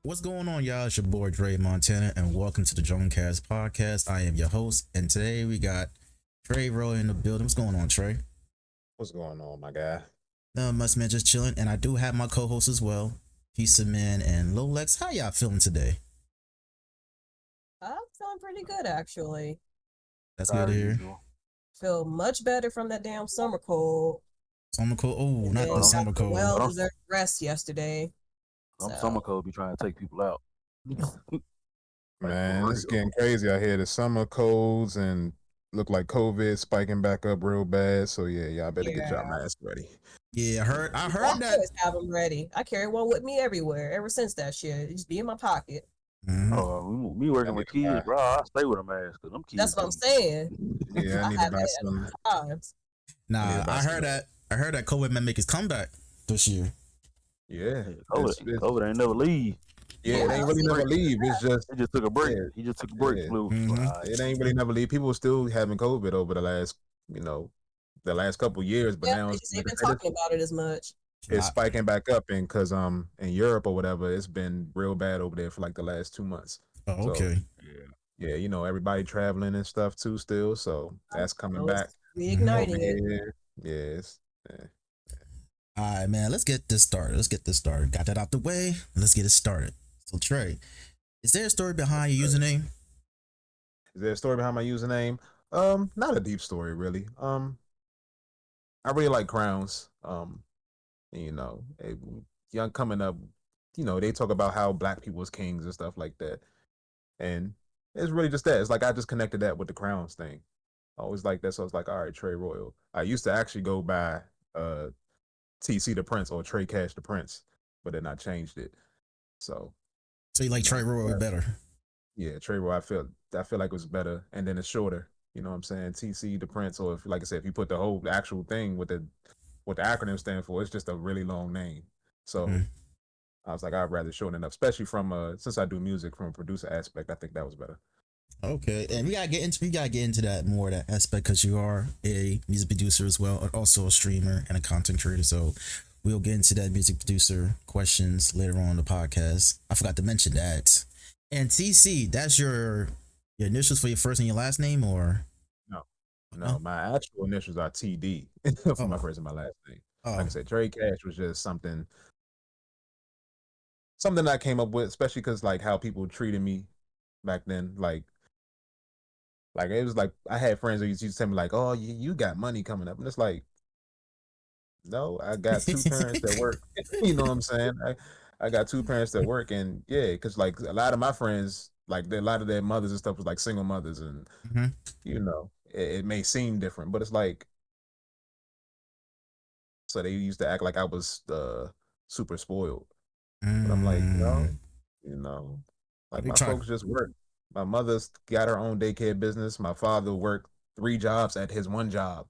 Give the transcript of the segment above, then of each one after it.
What's going on, y'all? It's your boy Dre Montana, and welcome to the JungleCast podcast. I am your host, and today we got Trey Rowe in the building. What's going on, Trey? What's going on, my guy? Must man just chilling, and I do have my co-host as well, Peace of Man and Lolex. How y'all feeling today? I'm feeling pretty good actually. That's good to Tired as hear. usual. Feel much better from that damn summer cold. Summer cold. Oh, And not then the But I'm, got summer the cold. but well I'm, deserved rest yesterday. I'm summer So cold be trying to take people out. Like Man, for it's real. getting crazy out here. The summer colds and look like COVID spiking back up real bad. So yeah, y'all better get yeah. y'all mask ready. Yeah, I I heard that. always have them ready. I carry one with me everywhere ever since that shit. It just be in my pocket. Mhm. Me I working need with to buy. kids, bro. I stay with a mask because them That's kids what I'm be. saying. Yeah, I I need to have buy it some. at all times. I need to Nah, buy I some. heard that. I heard that COVID might make his comeback this year. Yeah, Yeah, it's COVID ain't never leave. yeah. Yeah, It Just ain't took really a see, never break. leave. It's just He just took a break. yeah, He just took a break. yeah, Flu. Mm-hmm. it ain't really never leave. People still having COVID over the last couple years, but yeah, now they it's just like ain't I been said, talking about it as much. it's spiking back up, and because in Europe or whatever, it's been real bad over there for like the last 2 months. Oh, So okay. Yeah. yeah, everybody traveling and stuff too still. So that's coming So back it's Mm-hmm. over reigniting it. here. Yes. Yeah. All right, man. Let's get this started. Got that out the way. Let's get it started. So, Trey, is there a story behind your username? Is there a story behind my username? Not a deep story really. I really like crowns. You know, young coming up, they talk about how black people was kings and stuff like that. And it's really just that. It's like I just connected that with the crowns thing. I always like that. So I was like, all right, Trey Royal. I used to actually go by uh TC the Prince or Trey Cash the Prince, but then I changed it. So, So you like Trey Roy better? yeah, Trey Royal, I feel like it was better. And then it's shorter. You know what I'm saying? TC the Prince, or if like I said, if you put the whole actual thing with the what the acronym stand for, it's just a really long name. So Mm-hmm. I was like, I'd rather shorten it up, especially from since I do music from a producer aspect, I think that was better. Okay, and we gotta get into that more that aspect because you are a music producer as well, and also a streamer and a content creator. So we'll get into that music producer questions later on in the podcast. I forgot to mention that. And TC, that's your initials for your first and your last name, or No, no, no? my actual initials are TD for my Oh, first and my last name. Like oh, I said, Trey Cash was just something I came up with, especially because like how people treated me back then. Like it was like I had friends who used to tell me like, "Oh, you got money coming up," and it's like, no, I got two parents that work. You know what I'm saying? I got two parents that work, and yeah, because like a lot of my friends, like a lot of their mothers and stuff was like single mothers, and hmm it may seem different, but it's like so they used to act like I was super spoiled. But I'm like, mm, no, you know, like they my try. folks just work. My mother's got her own daycare business. My father worked 3 jobs at his one job,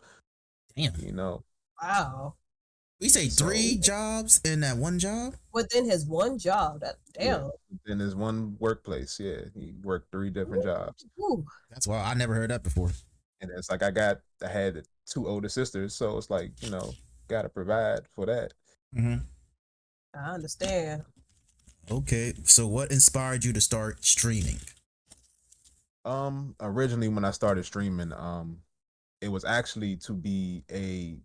Damn, you know. Wow. we say So 3 jobs in that one job. Within his one job, that yeah, damn. in his one workplace, yeah, he worked 3 different jobs. Ooh, That's why I never heard that before. And it's like I had two older sisters, so it's like, gotta provide for that. Mm-hmm. I understand. Okay, so what inspired you to start streaming? Originally when I started streaming, it was actually to be a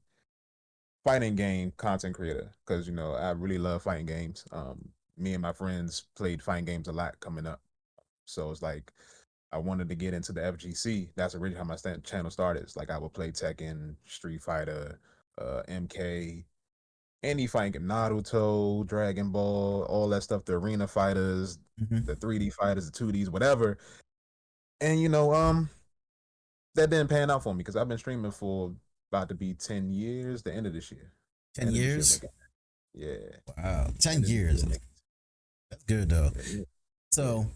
fighting game content creator because I really love fighting games. Me and my friends played fighting games a lot coming up, so it's like I wanted to get into the FGC. That's originally how my channel started. It's like I would play Tekken, Street Fighter, MK, any fighting game, Naruto, Dragon Ball, all that stuff. The arena fighters, Mm-hmm. the 3D fighters, the 2Ds, whatever. And that didn't pan out for me because I've been streaming for about to be 10 years. The end of this year, the Ten end of this year, years. make it. Yeah, Wow, the 10 end of this year, years. make That's good though. it. Yeah. So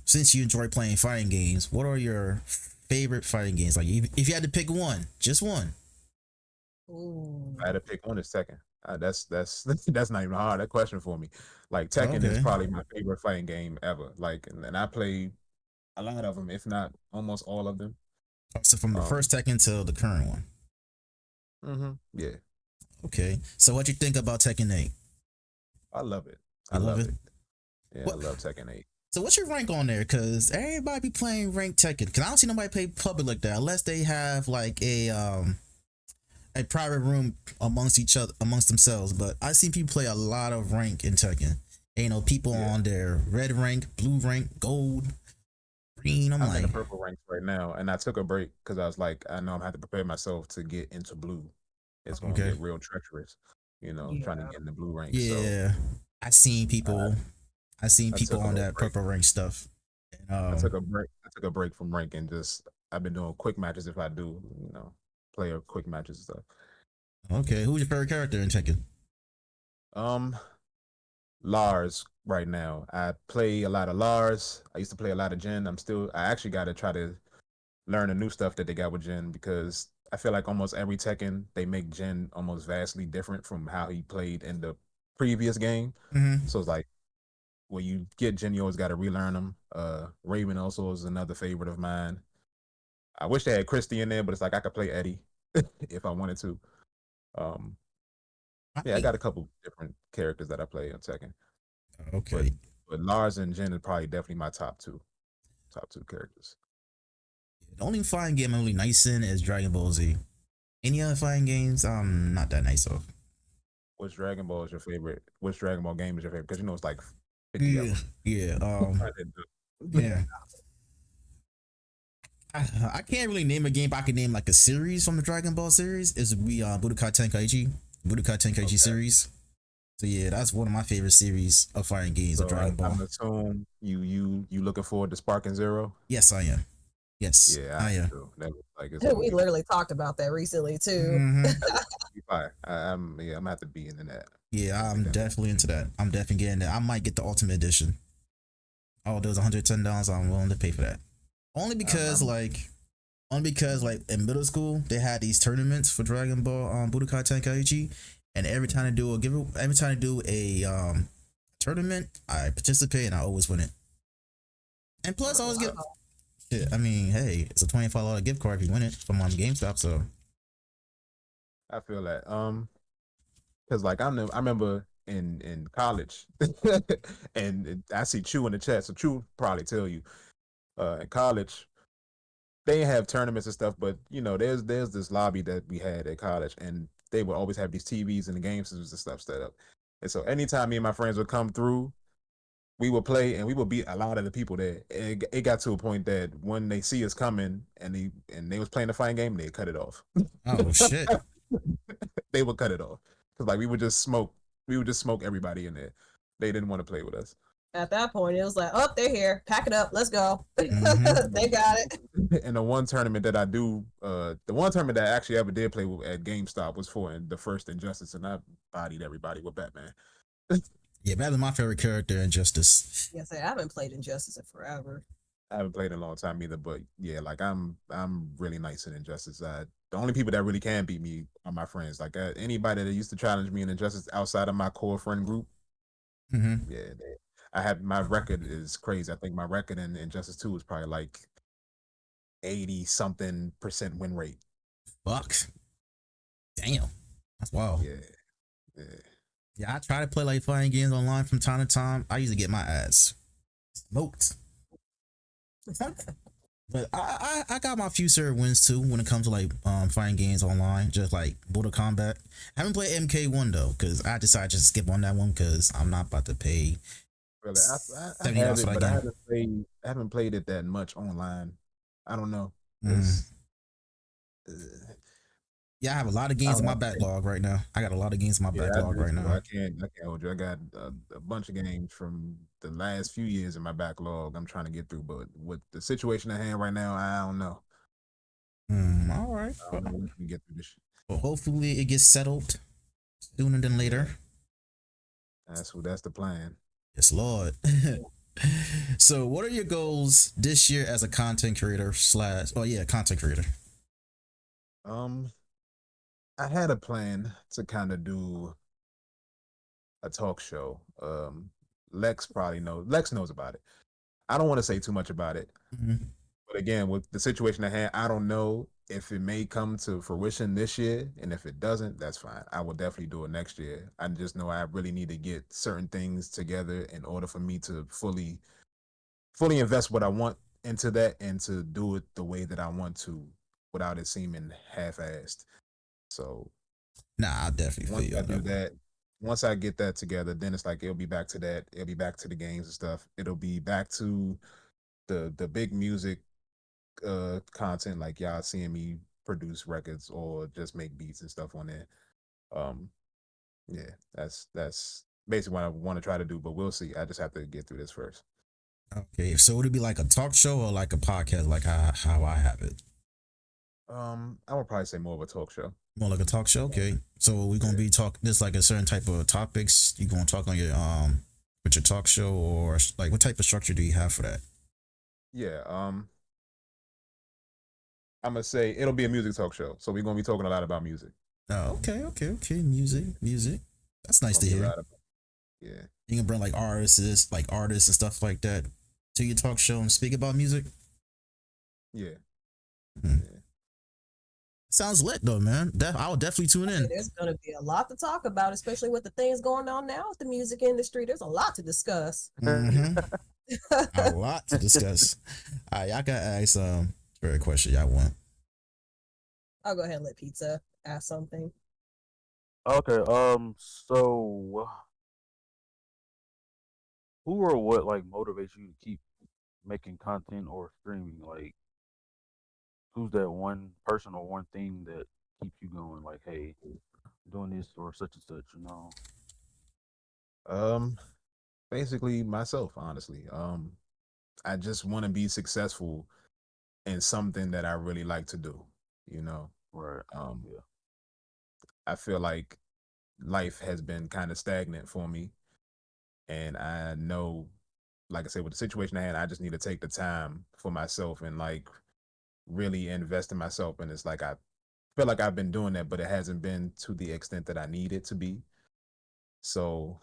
since you enjoy playing fighting games, what are your favorite fighting games? Like, if you had to pick one, just one. I Ooh. had to pick one is Tekken. That's that's not even a hard that question for me. Like Tekken is Okay. probably my favorite fighting game ever. Like, and I play a lot of them, if not almost all of them. So from the Um, first Tekken to the current one. yeah, Okay. So what you think about Tekken 8? I love it. I You love love it? it. Yeah, I What? love Tekken 8. So what's your rank on there? Cause everybody be playing ranked Tekken. Cause I don't see nobody play public like that unless they have like a private room amongst each other amongst themselves. But I seen people play a lot of rank in Tekken. And, you know, people Yeah. on their red rank, blue rank, gold, green. I'm I'm in like, the purple ranks right now, and I took a break because I was like, I know I'm gonna have to prepare myself to get into blue. It's gonna okay, get real treacherous, trying to Yeah. get in the blue ranks. So yeah. I seen I, people. I seen I people took a on little that break. purple rank stuff. And, I took a break. I took a break from rank and just I've been doing quick matches if I do, player quick matches and stuff. okay, who's your favorite character in Tekken? Um, Lars right now. I play a lot of Lars. I used to play a lot of Jin. I actually got to try to learn the new stuff that they got with Jin because I feel like almost every Tekken they make Jin almost vastly different from how he played in the previous game. Mm-hmm. So it's like when you get Jin, you always got to relearn him. Raven also is another favorite of mine. I wish they had Christy in there, but it's like I could play Eddie if I wanted to. Um, I yeah, I think got a couple different characters that I play on Tekken, but okay. but Lars and Jin are probably definitely my top two characters. The only fighting game I'm really nice in is Dragon Ball Z. Any other fighting games, I'm not that nice of. Which Dragon Ball is your favorite? Which Dragon Ball game is your favorite? Because it's like 50 of Yeah, them. yeah, I didn't do- yeah. I can't really name a game, but I can name like a series from the Dragon Ball series. Is we Budokai Tenkaichi, Budokai Tenkaichi Okay. series. So yeah, that's one of my favorite series of fighting games of So Dragon I'm Ball. assuming you looking forward to Sparking Zero? Yes, I am. Yes, Yeah, I I am. do. That was like it's gonna We be literally talked about that recently too. Hmm. fire. I'm gonna have to be in that. I Yeah, think I'm that definitely into that. I'm definitely getting that. I might get the Ultimate Edition. Oh, those $110. I'm willing to pay for that. Only because I'm like only because in middle school they had these tournaments for Dragon Ball Budokai Tenkaichi, and every time they do a tournament, I participate and I always win it. And plus, I always get. Wow. Yeah, I mean, hey, it's a $25 gift card if you win it from GameStop. So I feel that. Because like I remember in college, and I see Chew in the chat, so Chew probably tell you. In college, they have tournaments and stuff, but there's this lobby that we had at college, and they would always have these TVs and the game systems and stuff set up. And so anytime me and my friends would come through, we would play and we would beat a lot of the people there. It got to a point that when they see us coming and they was playing the fighting game, they cut it off. oh shit. They would cut it off because like we would just smoke everybody in there. They didn't want to play with us. At that point, it was like, oh, they're here. Pack it up. Let's go. Mhm. They got it. And the one tournament that I do, the one tournament that I actually ever did play with at GameStop was for the first Injustice, and I bodied everybody with Batman. Yeah, Batman's my favorite character in Justice. Yes, I haven't played Injustice in forever. I haven't played in a long time either, but yeah, like I'm really nice in Injustice. The only people that really can beat me are my friends. Like anybody that used to challenge me in Injustice outside of my core friend group, Hmm. yeah, I have my record is crazy. I think my record in Injustice 2 is probably like 80 something percent win rate. Fuck. Damn. That's wild. Yeah, yeah. Yeah, I try to play like fighting games online from time to time. I usually get my ass smoked. But I got my few certain wins too when it comes to like fighting games online, just like Mortal Kombat. I haven't played MK1 though, because I decided to skip on that one because I'm not about to pay Really, I have $70 for it, that but I game. haven't played it that much online. I don't know. Mm. It's uh, Yeah, I have a lot of I games don't in my know. backlog right now. I got a lot of games in my Yeah, I backlog do right too. now. I can't hold you. I got a bunch of games from the last few years in my backlog. I'm trying to get through, but with the situation at hand right now, I don't know. All right. I don't know if we can get through this. Well, hopefully it gets settled sooner than Yeah, later. that's the plan. Yes, Lord. So, what are your goals this year as a content creator slash? Oh yeah, content creator. Um, I had a plan to kind of do a talk show. Lex knows about it. I don't want to say too much about it, Mhm. But again, with the situation at hand, I don't know if it may come to fruition this year, and if it doesn't, that's fine. I will definitely do it next year. I just know I really need to get certain things together in order for me to fully invest what I want into that and to do it the way that I want to without it seeming half-assed. So Nah, I definitely once feel you I on do that one. that, once I get that together, then it's like it'll be back to that. It'll be back to the games and stuff. It'll be back to the big music content, like y'all seeing me produce records or just make beats and stuff on there. Um yeah, that's basically what I want to try to do, but we'll see. I just have to get through this first. Okay, so would it be like a talk show or like a podcast, like how I have it? I would probably say more of a talk show. More like a talk show. Okay, so we're gonna Yeah. be talk. There's like a certain type of topics you gonna talk on your with your talk show, or like what type of structure do you have for that? Yeah, I'm gonna say it'll be a music talk show, so we're gonna be talking a lot about music. Oh, okay. Music. That's nice Gonna to be a hear. lot of yeah. You can bring like artists and stuff like that to your talk show and speak about music. Yeah. Hmm. Yeah. Sounds lit though, man. I will definitely tune in. There's going to be a lot to talk about, especially with the things going on now with the music industry. There's a lot to discuss. Hmm. A lot to discuss. All right, y'all gotta ask very question y'all want. I'll go ahead and let Pizza ask something. Okay. So who or what like motivates you to keep making content or streaming? Like, who's that one person or one thing that keeps you going? Like, hey, I'm doing this or such and such. You know. Um, basically myself, honestly. I just want to be successful in something that I really like to do, you know. Right. Um, Yeah. I feel like life has been kind of stagnant for me, and I know, like I said, with the situation I had, I just need to take the time for myself and like really invest in myself. And it's like I feel like I've been doing that, but it hasn't been to the extent that I need it to be. So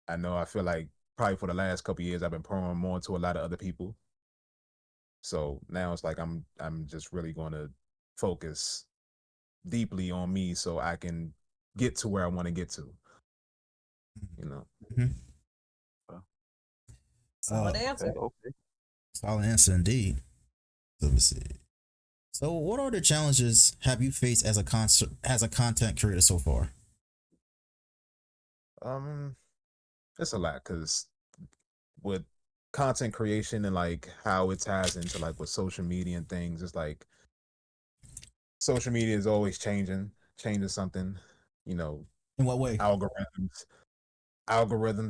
I know I feel like probably for the last couple of years I've been pouring more into a lot of other people. So now it's like I'm just really going to focus deeply on me so I can get to where I want to get to, you know. Mhm. Solid Uh, answer. Okay. Solid answer indeed. So let me see. So, what are the challenges have you faced as a content creator so far? Um it's a lot cuz with content creation and like how it ties into like with social media and things, it's like social media is always changing something, you know, In what way? algorithms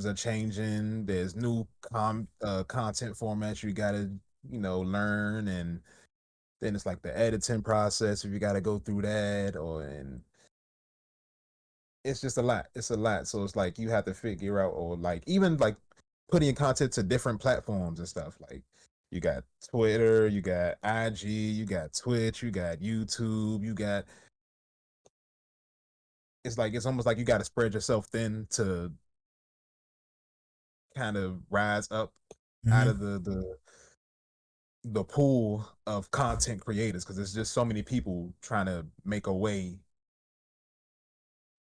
are changing. There's new content formats you gotta, learn, and then it's like the editing process if you gotta go through that, and it's just a lot. It's a lot. So it's like you have to figure out, or like even like putting content to different platforms and stuff. Like you got Twitter, you got IG, you got Twitch, you got YouTube, you got. It's like it's almost like you got to spread yourself thin to kind of rise up out Mm-hmm. of the pool of content creators, because there's just so many people trying to make a way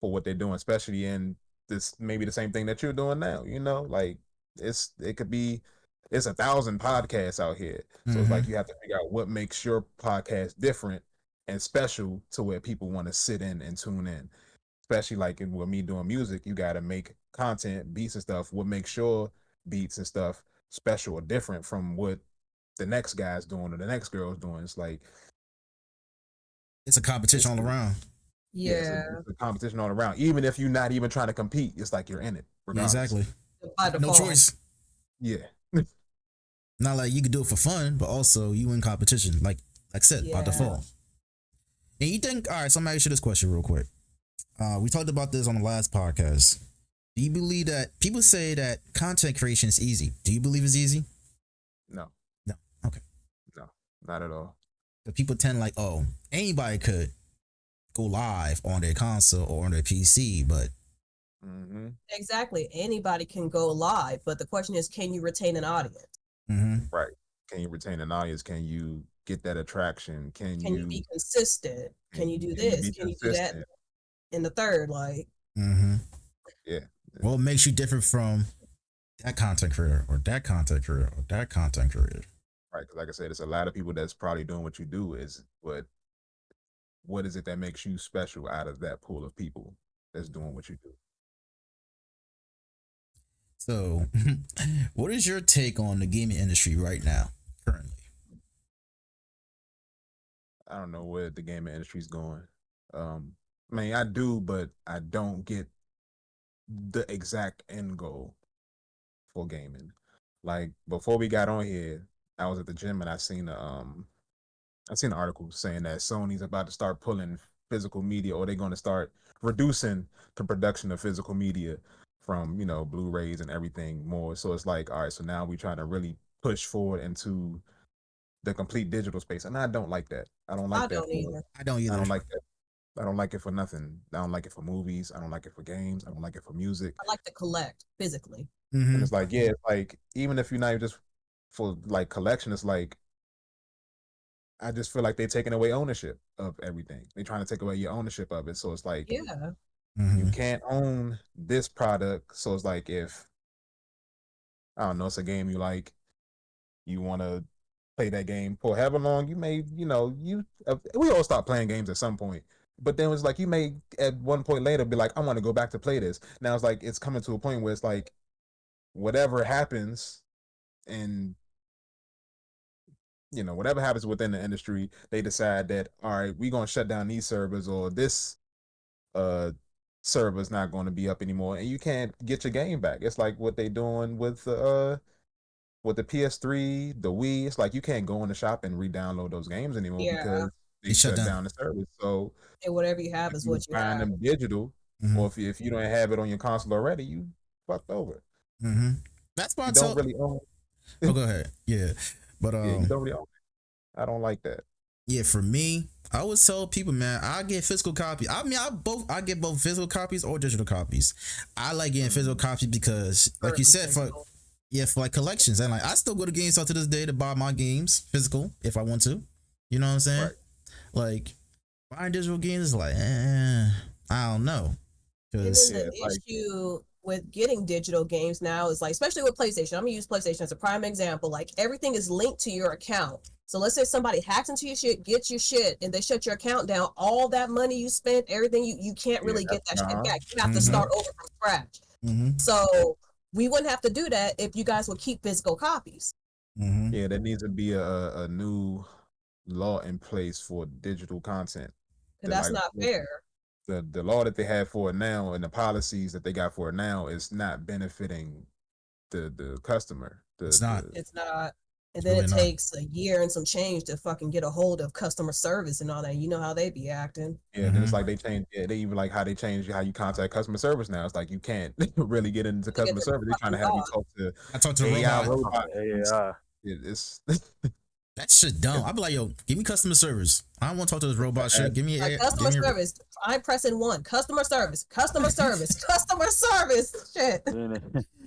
for what they're doing, especially in this maybe the same thing that you're doing now. Like it could be it's 1,000 podcasts out here, so it's Mm-hmm. like you have to figure out what makes your podcast different and special to where people want to sit in and tune in. Especially like with me doing music, you got to make content, beats and stuff. What makes your beats and stuff special or different from what the next guy's doing or the next girl's doing? It's like It's a competition it's all around. yeah, Yeah, it's a competition all around. Even if you're not even trying to compete, it's like you're in it Yeah, regardless. exactly. by No default. choice. Yeah. Not like you could do it for fun, but also you in competition, like I said, by Yeah. default. And you think, all right, so I'm gonna ask you this question real quick. We talked about this on the last podcast. Do you believe that people say that content creation is easy? Do you believe it's easy? No, No. Okay. no, not at all. So people tend like, oh, anybody could go live on their console or on their PC, but Mm-hmm. Exactly. Anybody can go live, but the question is, can you retain an audience? mm-hmm. Right. Can you retain an audience? Can you get that attraction? Can you be consistent? Can you do can you this? be Can you do that? consistent? In the third, like, Mm-hmm. Yeah. What makes you different from that content creator or that content creator or that content creator? Right. Because like I said, there's a lot of people that's probably doing what you do. Is what is it that makes you special out of that pool of people that's doing what you do? So, what is your take on the gaming industry right now, currently? I don't know where the gaming industry's going. I mean, I do, but I don't get the exact end goal for gaming. Like before we got on here, I was at the gym and I seen an article saying that Sony's about to start pulling physical media, or they're going to start reducing the production of physical media from Blu-rays and everything more. So it's like, all right, so now we trying to really push forward into the complete digital space, and I don't like that. I don't I like that don't for. either. I don't I either. don't like that. I don't like it for nothing. I don't like it for movies. I don't like it for games. I don't like it for music. I like to collect physically. And Mm-hmm. it's like, yeah, it's like even if you're not even just for like collection, it's like I just feel like they're taking away ownership of everything. They're trying to take away your ownership of it. So it's like Yeah. you Mm-hmm. can't own this product. So it's like if I don't know, it's a game you like, you want to play that game for however long you may, we all stop playing games at some point. But then it's like you may at one point later be like, I want to go back to play this. Now it's like it's coming to a point where it's like whatever happens and whatever happens within the industry, they decide that all right, we're gonna shut down these servers, or this uh server's not going to be up anymore, and you can't get your game back. It's like what they doing with the PS3, the Wii. It's like you can't go in the shop and re-download those games anymore Yeah. because they They shut shut down. down the service. So And whatever you have if is you what you find have. them digital, Mm-hmm. or if you don't have it on your console already, you fucked over. Mm-hmm. That's why I You don't tell. really own. Oh, go ahead. Yeah, but Yeah, you don't really own it. I don't like that. yeah, for me, I always tell people, man, I get physical copies. I mean, I get both physical copies or digital copies. I like getting physical copies because, like you Preferably said, physical. for like collections, and like I still go to GameStop to this day to buy my games physical if I want to. You know what I'm saying? Right. Like buying digital games is like, I don't know, And then because Yeah, the it's like issue with getting digital games now is like, especially with PlayStation, I'm gonna use PlayStation as a prime example. Like everything is linked to your account. So let's say somebody hacks into your shit, gets your shit, and they shut your account down. All that money you spent, everything you can't yeah, really get that shit uh-huh. back. You have to Mhm. start over from scratch. Mm-hmm. So we wouldn't have to do that if you guys would keep physical copies. Mm-hmm. Yeah, there needs to be a new law in place for digital content. Because That that's like not fair. the law that they have for it now and the policies that they got for it now is not benefiting the customer. It's not. It's not. And It's then really it not. takes a year and some change to fucking get a hold of customer service and all that. You know how they be acting. Yeah, then it's Mm-hmm. like they change. Yeah, they even like how they change how you contact customer service now. It's like you can't really get into Look at customer the service. They're trying fucking to have you dog. talk to I talked to the AI robot. robot. AI. It's That shit dumb. I'd be like, yo, give me customer service. I don't want to talk to this robot shit. Give me Like a, customer give me a, service. I'm pressing one. Customer service. Customer service. Customer service. Shit.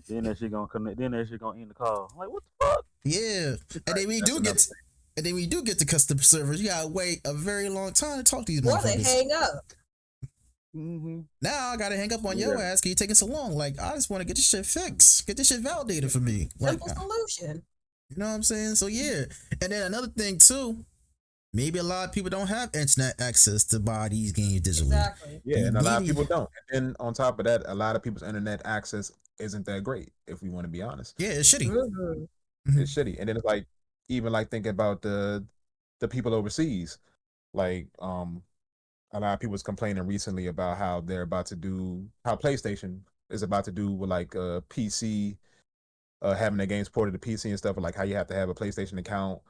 Then that shit gonna connect. Then that shit gonna end the call. I'm like, what the fuck? yeah. And then that's another thing. and then when you do get to customer service, you gotta wait a very long time to talk to these Or they motherfuckers. hang up. Mm-hmm. Now I gotta hang up on Yeah. your ass because you taking so long. Like I just want to get this shit fixed, get this shit validated for me. Like Simple solution. you know what I'm saying? So yeah. And then another thing too, maybe a lot of people don't have internet access to buy these games digitally. Exactly. Yeah, You and a lot of need- people don't. And then on top of that, a lot of people's internet access isn't that great. If we want to be honest, Yeah, it's shitty. Mhm. it's shitty. And then it's like even like thinking about the people overseas, like a lot of people was complaining recently about how they're about to do how PlayStation is about to do with like PC, having their games ported to PC and stuff, like how you have to have a PlayStation account,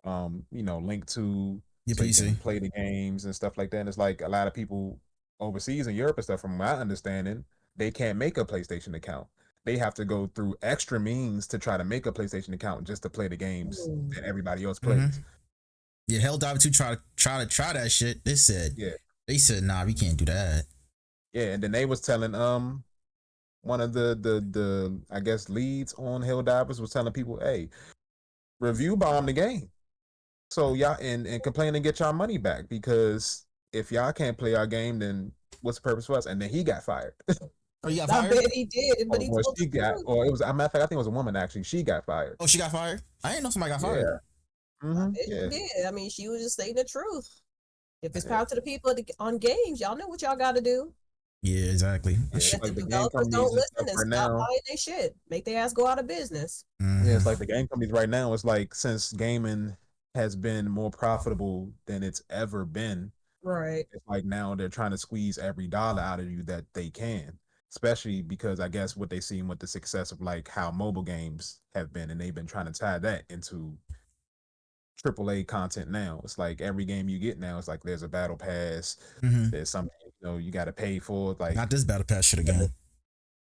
linked to Your so you can PC. play the games and stuff like that. And it's like a lot of people overseas in Europe and stuff, from my understanding, they can't make a PlayStation account. They have to go through extra means to try to make a PlayStation account just to play the games Mm. that everybody else Mm-hmm. plays. Yeah, Helldiver 2 try that shit. They said, nah, we can't do that. Yeah, and then they was telling one of the I guess leads on Helldivers was telling people, hey, review bomb the game. So y'all and complain and get y'all money back, because if y'all can't play our game, then what's the purpose for us? And then he got fired. Oh, you got I fired? bet he did, but Or he well, told she the got, truth. or it was, a matter of fact, I think it was a woman actually. She got fired. Oh, she got fired? I didn't know somebody got Yeah. fired. I bet Yeah. she did. I mean, she was just saying the truth. If it's Yeah. power to the people on games, y'all know what y'all got to do. Yeah, exactly. Yeah, it's If the like the game developers don't companies and listen stuff and right stop now. buying their shit, make their ass go out of business. Yeah, it's like the game companies right now. It's like, since gaming has been more profitable than it's ever been, Right. it's like now they're trying to squeeze every dollar out of you that they can. Especially because I guess what they seen with the success of like how mobile games have been, and they've been trying to tie that into AAA content now. It's like every game you get now, it's like there's a battle pass, Mm-hmm. there's something you got to pay for. Like, Not this battle pass shit again.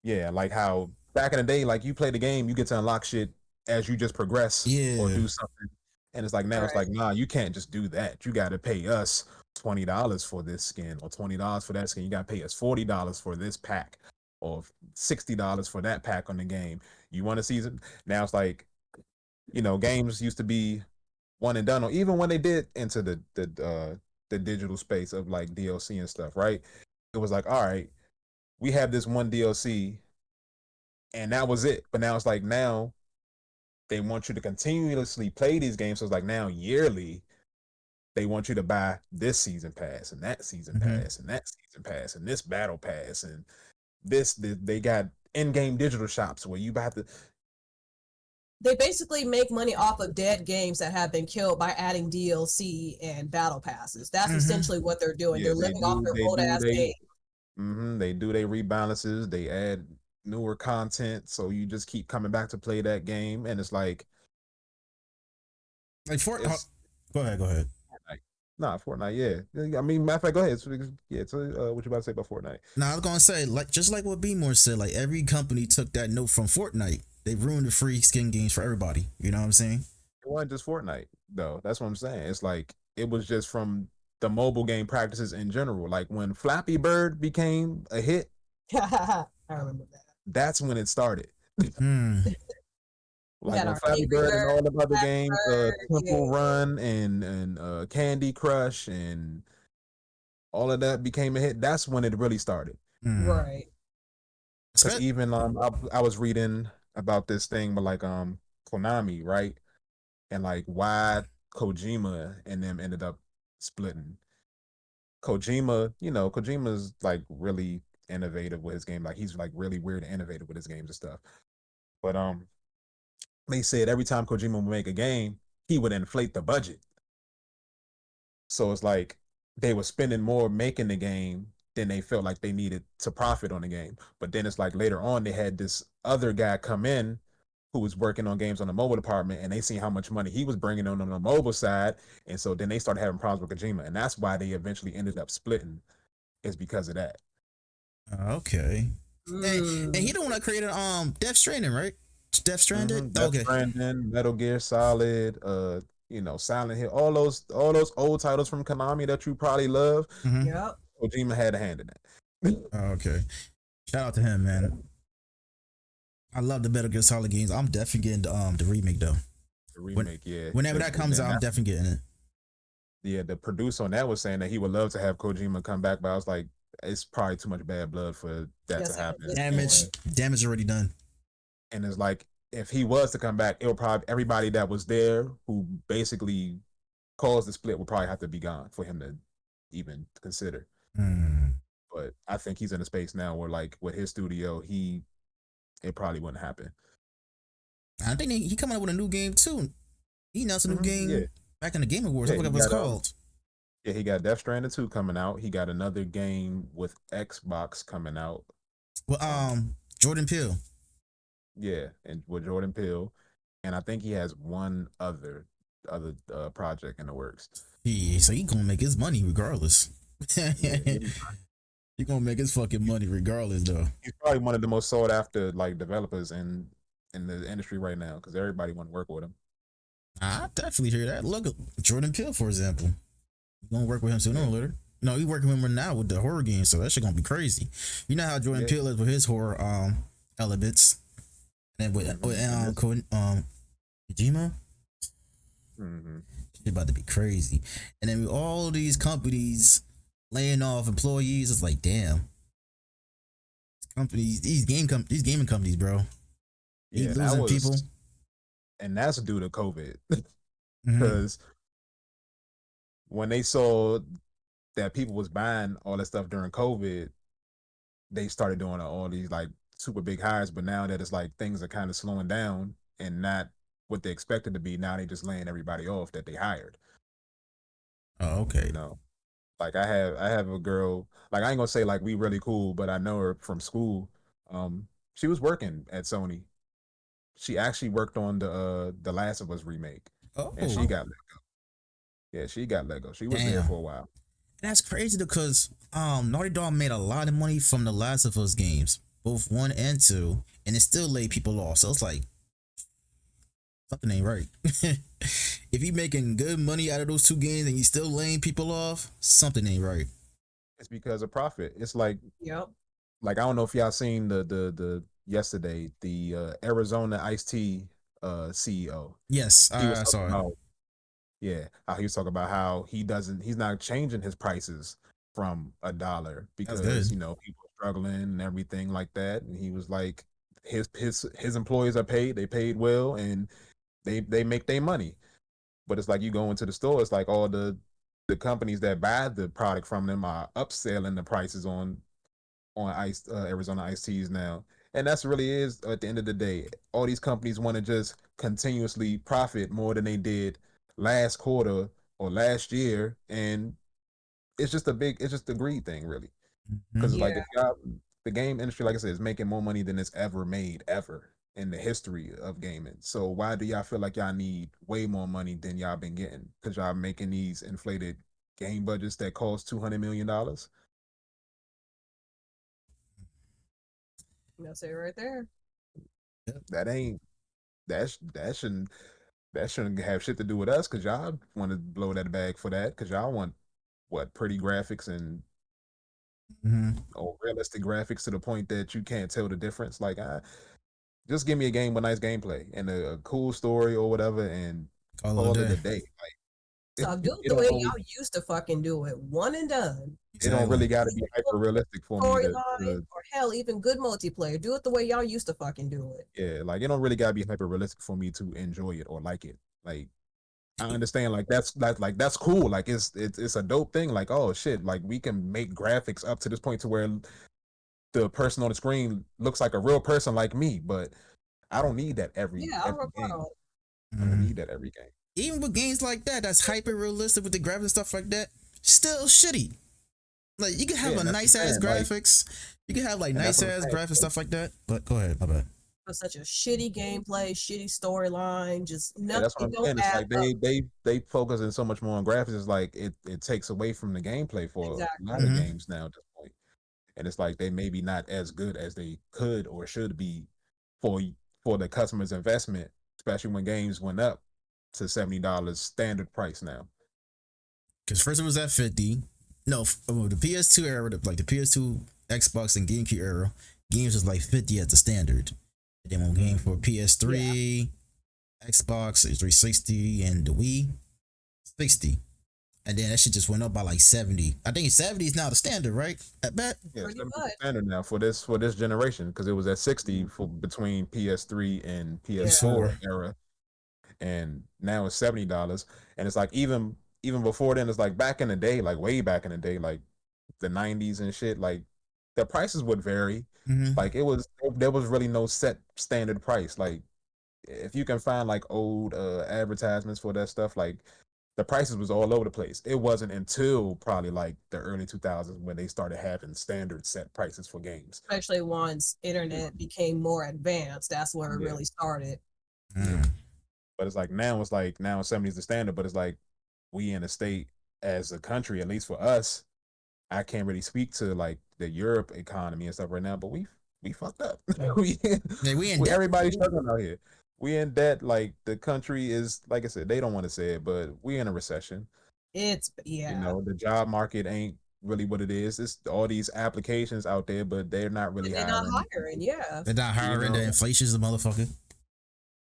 yeah, like how back in the day, like you play the game, you get to unlock shit as you just progress or Yeah. do something. And it's like now it's Right. like, nah, you can't just do that. You got to pay us $20 for this skin, or $20 for that skin. You got to pay us $40 for this pack, or $60 for that pack on the game. You want a season? Now it's like, games used to be one and done, or even when they did into the digital space of like DLC and stuff, right? It was like, all right, we have this one DLC and that was it. But now it's like, now they want you to continuously play these games. So it's like now yearly, they want you to buy this season pass and that season Mm-hmm. pass and that season pass and this battle pass and this. They got in-game digital shops where you have to. They basically make money off of dead games that have been killed by adding DLC and battle passes. That's Mm-hmm. essentially what they're doing. Yeah, They're living off their old ass game. They do they rebalances. They add newer content, so you just keep coming back to play that game, and it's like Like it's go ahead. Fortnite. Nah, Fortnite. Yeah, I mean, matter of fact, go ahead. Yeah, so, what you about to say about Fortnite? Now I was gonna say, like, just like what B More said, like every company took that note from Fortnite. They ruined the free skin games for everybody. You know what I'm saying? It wasn't just Fortnite though. That's what I'm saying. It's like it was just from the mobile game practices in general. Like when Flappy Bird became a hit, I remember that. that's when it started. Hmm. We Like had when our Flappy Angry Bird and Bird, all the other Black games, Bird, Temple yeah. Run and Candy Crush and all of that became a hit. That's when it really started. Hmm. Right. Because even I was reading about this thing, but like Konami, right? And like why Kojima and them ended up splitting. Kojima's like really innovative with his game. Like he's like really weird and innovative with his games and stuff. But they said every time Kojima would make a game, he would inflate the budget. So it's like they were spending more making the game than they felt like they needed to profit on the game. But then it's like later on they had this other guy come in who was working on games on the mobile department, and they seen how much money he was bringing on the mobile side, and so then they started having problems with Kojima, and that's why they eventually ended up splitting. Is because of that. Okay. And he the one that created Death Stranding, right? Death Stranded. Death Okay. Stranding, Metal Gear Solid, Silent Hill, all those old titles from Konami that you probably love. Mm-hmm. Yep. Kojima had a hand in that. Okay. Shout out to him, man. I love the Metal Gear Solid games. I'm definitely getting the remake though. The remake, yeah. Whenever that comes out, I'm definitely getting it. Yeah, the producer on that was saying that he would love to have Kojima come back, but I was like, it's probably too much bad blood for that Yes, to happen. Damage already done. And it's like, if he was to come back, it would probably, everybody that was there who basically caused the split would probably have to be gone for him to even consider. But I think he's in a space now where, like, with his studio, it probably wouldn't happen. I think he coming up with a new game too. He announced a new game back in the Game Awards. I forgot what it's called. Yeah, he got Death Stranding 2 coming out. He got another game with Xbox coming out. Well, Jordan Peele. Yeah, and with Jordan Peele, and I think he has one other project in the works. Yeah, so he gonna make his money regardless. He gonna make his fucking money regardless, though. He's probably one of the most sought after like developers in the industry right now because everybody want to work with him. I definitely hear that. Look at Jordan Peele, for example. You gonna work with him sooner or later? No, he working with him now with the horror game, so that shit gonna be crazy. You know how Jordan Peele is with his horror elements, and with Kojima. Mm-hmm. Shit about to be crazy. And then with all these companies laying off employees, it's like, damn, companies, these gaming companies, bro, they Yeah, that losing people. was, and that's due to COVID, Mm-hmm. because when they saw that people was buying all that stuff during COVID, they started doing all these like super big hires. But now that it's like things are kind of slowing down and not what they expected to be, now they just laying everybody off that they hired. Oh, okay. You know, like I have a girl, like I ain't gonna say like we really cool, but I know her from school. She was working at Sony. She actually worked on the Last of Us remake, and she Oh, got yeah, she got Lego. She was there damn. for a while. That's crazy because Naughty Dog made a lot of money from the Last of Us games, both 1 and 2, and it still laid people off. So it's like something ain't right. If you making good money out of those 2 games and you still laying people off, something ain't right. It's because of profit. It's Yep. like I don't know if y'all seen the yesterday the Arizona Iced Tea CEO. Yes, He was I talking saw it. about yeah, how he was talking about how he's not changing his prices from $1 That's because good. people are struggling and everything like that. And he was like his employees are paid, they paid well, and they make their money. But it's like you go into the store, it's like all the companies that buy the product from them are upselling the prices on ice Arizona iced teas now. And that's really is at the end of the day. All these companies want to just continuously profit more than they did last quarter or last year, and it's just a greed thing, really. Mhm. Because Yeah. like if y'all, the game industry, like I said, is making more money than it's ever made ever in the history of gaming. So why do y'all feel like y'all need way more money than y'all been getting? Because y'all making these inflated game budgets that cost $200 million. That's it right there. That ain't that shouldn't have shit to do with us because y'all want to blow that bag for that because y'all want what pretty graphics and Mhm. or realistic graphics to the point that you can't tell the difference. Like, just give me a game with nice gameplay and a cool story or whatever, and Call it a call it day. a day. Like, So do it it the don't way always, y'all used to fucking do it. One and done. it don't really Exactly. got to be hyper realistic for me Storyline or hell, even good multiplayer. Do it the way y'all used to fucking do it. yeah, like it don't really got to be hyper realistic for me to enjoy it or like it. Like, I understand, like that's cool. Like it's a dope thing. Like, oh shit, like we can make graphics up to this point to where the person on the screen looks like a real person like me, but I don't need that Yeah, I'll every game. rebuttal. I don't Mhm. need that every game. Even with games like that, that's hyper realistic with the graphics and stuff like that, still shitty. Like you can Yeah, have a and that's what nice I'm ass saying. Like, graphics, you can have like and that's nice what ass I'm saying. graphics stuff like that. But go ahead, my bad. For such a shitty gameplay, shitty storyline, just Yeah, nothing. that's what It I'm don't saying. It's add like up. they focusing so much more on graphics. It's like it takes away from the gameplay for a lot Exactly. of Mm-hmm. games now at this point. And it's like they maybe not as good as they could or should be for for the customer's investment, especially when games went up to $70 standard price now. Because first it was at 50. No, the PS2 era, like the PS2, Xbox, and GameCube era, games was like 50 as the standard. And then when game for Mm-hmm. Yeah. PS3, Xbox 360, and the Wii, 60. And then that shit just went up by like 70. I think 70 is now the standard, right? At bet. Yeah, Pretty 70 much. standard now for this generation because it was at 60 for between PS3 and Yeah. PS4 PS4. era, and now it's $70. And it's like even before then, it's like back in the day, like way back in the day, like the '90s and shit, like the prices would vary. Mm-hmm. Like there was really no set standard price. Like if you can find like old advertisements for that stuff, like the prices was all over the place. It wasn't until probably like the early 2000s when they started having standard set prices for games. Especially once internet became more advanced. That's where it Yeah, really started. yeah. Mm. But it's like now 70 is the standard, but it's like we in the state as a country, at least for us, I can't really speak to like the Europe economy and stuff right now, but we fucked up. we Yeah, we in we debt. everybody's struggling out here. We in debt. Like the country is, like I said, they don't want to say it, but we in a recession. It's You yeah. know, the job market ain't really what it is. It's all these applications out there, but they're not But really they're not hiring hiring. people. Yeah. They're not You hiring. The know, inflation's a motherfucker.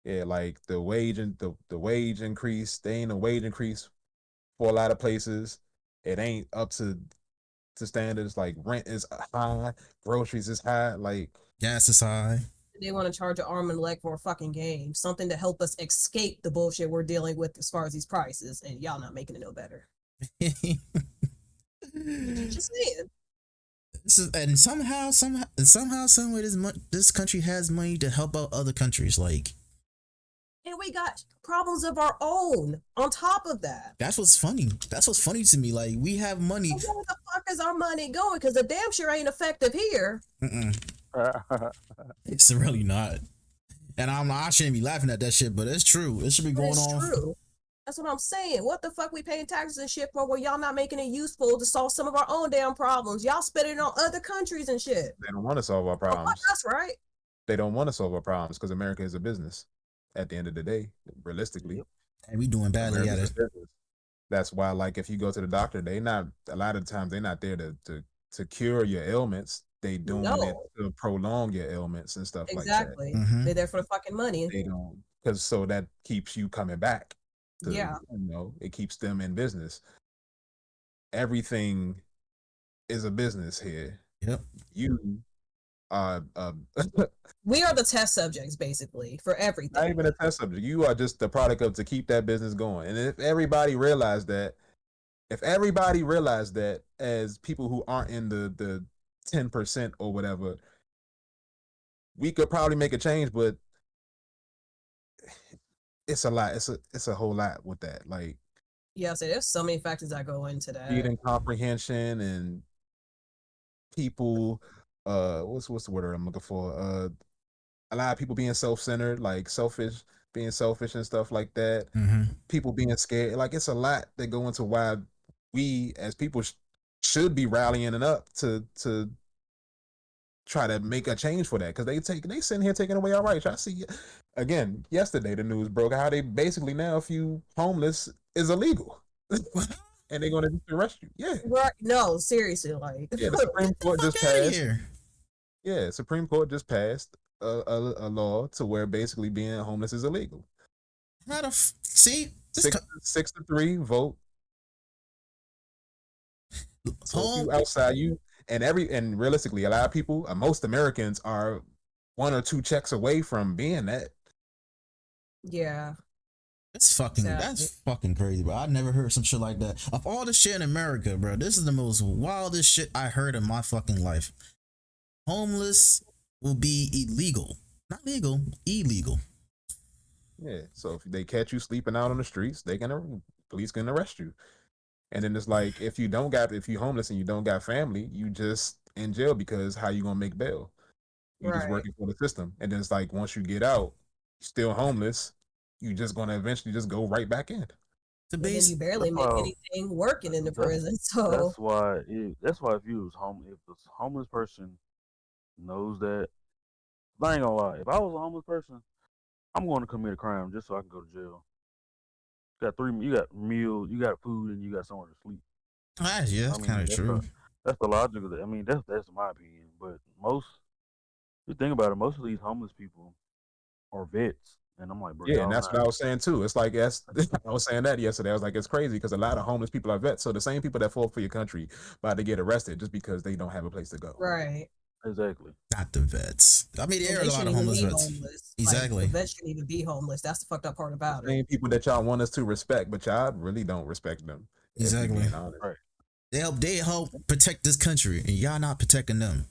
Yeah, like the wage and the wage increase, they ain't a wage increase for a lot of places. It ain't up to standards. Like rent is high, groceries is high. Like Gas is high. They want to charge an arm and a leg for a fucking game, something to help us escape the bullshit we're dealing with as far as these prices, and y'all not making it no better. Just saying. And somehow, some way, this country has money to help out other countries. Like, And we got problems of our own on top of that. that's what's funny. That's what's funny to me. Like, we have money. So where the fuck is our money going? Because the damn sure ain't effective here. It's really not. And I shouldn't be laughing at that shit, but it's true. It should be But going it's on. true. That's what I'm saying. What the fuck we paying taxes and shit for? Where y'all not making it useful to solve some of our own damn problems? Y'all spending it on other countries and shit. they don't want to solve our Oh, fuck problems. us, right? They don't want to solve our problems because America is a business. At the end of the day, realistically, Yep. And we doing badly at America's it. a business. That's why, like, if you go to the doctor, they not a lot of the times they're not there to cure your ailments. They doing it No, to prolong your ailments and stuff like that. exactly. Mhm. They're there for the fucking money. They don't because so that keeps you coming back. To, Yeah. it keeps them in business. Everything is a business here. Yep. You are We are the test subjects, basically, for not everything. even a test subject. You are just the product of to keep that business going. And if everybody realized that, as people who aren't in the 10% or whatever, we could probably make a change, but it's a lot. It's a whole lot with that. Like Yeah, so there's so many factors that go into that. reading comprehension and people what's the word I'm looking for? A lot of people being self-centered, like being selfish and stuff like that. Mm-hmm. People being scared. Like it's a lot that go into why we as people should be rallying it up to try to make a change for that because they sitting here taking away our rights. I see again yesterday the news broke how they basically now if you homeless is illegal and they're gonna just arrest you. Yeah, Right? No, seriously, like yeah. The Supreme Court just Fuck out of passed. here. Yeah, Supreme Court just passed a law to where basically being homeless is illegal. How the see this 6-3 vote. So if home? you outside you and realistically, a lot of people, most Americans are one or two checks away from being that. yeah, That's exactly. fucking crazy, bro. I never heard some shit like that. Of all the shit in America, bro, this is the most wildest shit I heard in my fucking life. Homeless will be illegal. Not legal, illegal. Yeah. So if they catch you sleeping out on the streets, police can arrest you. And then it's like if you homeless and you don't got family, you just in jail because how you gonna make bail? You just Right. working for the system. And then it's like once you get out, still homeless, you just gonna eventually just go right back in. The And then base. you barely That's make why. anything working in the That's prison. So that's why. That's why if you was if this homeless person knows that, I ain't gonna lie. If I was a homeless person, I'm going to commit a crime just so I can go to jail. You got meals, you got food, and you got somewhere to sleep. Yeah, I that's kind mean, of true. that's the logic of that. I mean, that's my opinion. But you think about it, most of these homeless people are vets, and I'm like, bro, Yeah, and y'all that's not. what I was saying too. It's like I was saying that yesterday. I was like, it's crazy because a lot of homeless people are vets. So the same people that fought for your country about to get arrested just because they don't have a place to go. right. Exactly. Not the vets. I mean, And there are they a lot of shouldn't even homeless be vets. homeless. Like the Exactly. vets shouldn't even be homeless. That's the fucked up part The about it. same people that y'all want us to respect, but y'all really don't respect them. If we Exactly. being honest. Right. They help protect this country, and y'all not protecting them.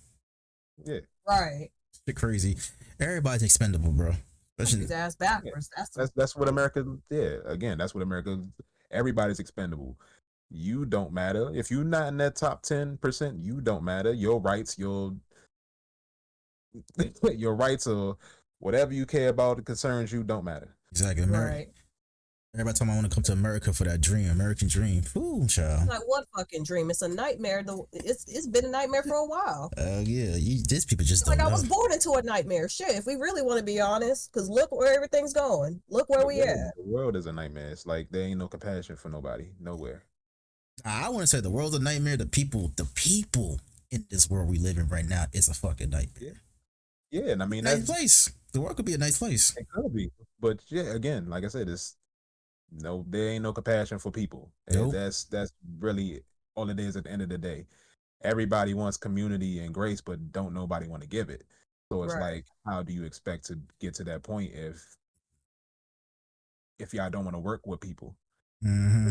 Yeah. Right. Shit crazy. Everybody's expendable, bro. His Especially ass backwards. That's what America. Yeah. Again, that's what America. Everybody's expendable. You don't matter if you're not in that top 10%. You don't matter. Your rights, your rights, or whatever you care about that concerns you don't matter. exactly. America. right. Everybody time I want to come to America for that dream, American dream. Ooh, child. Like what fucking dream? It's a nightmare. It's been a nightmare for a while. Yeah, these people just It's like don't I know. was born into a nightmare. Shit, if we really want to be honest, because look where everything's going. Look where we at. The world is a nightmare. It's like there ain't no compassion for nobody nowhere. I wouldn't say the world's a nightmare. The people in this world we live in right now is a fucking nightmare. Yeah, and I mean Nice that's place. The world could be a nice place. it could be, but yeah, again, like I said, it's no, there ain't no compassion for people. Nope. That's really all it is at the end of the day. Everybody wants community and grace, but don't nobody want to give it. So it's Right. like, how do you expect to get to that point if y'all don't want to work with people? Mm-hmm.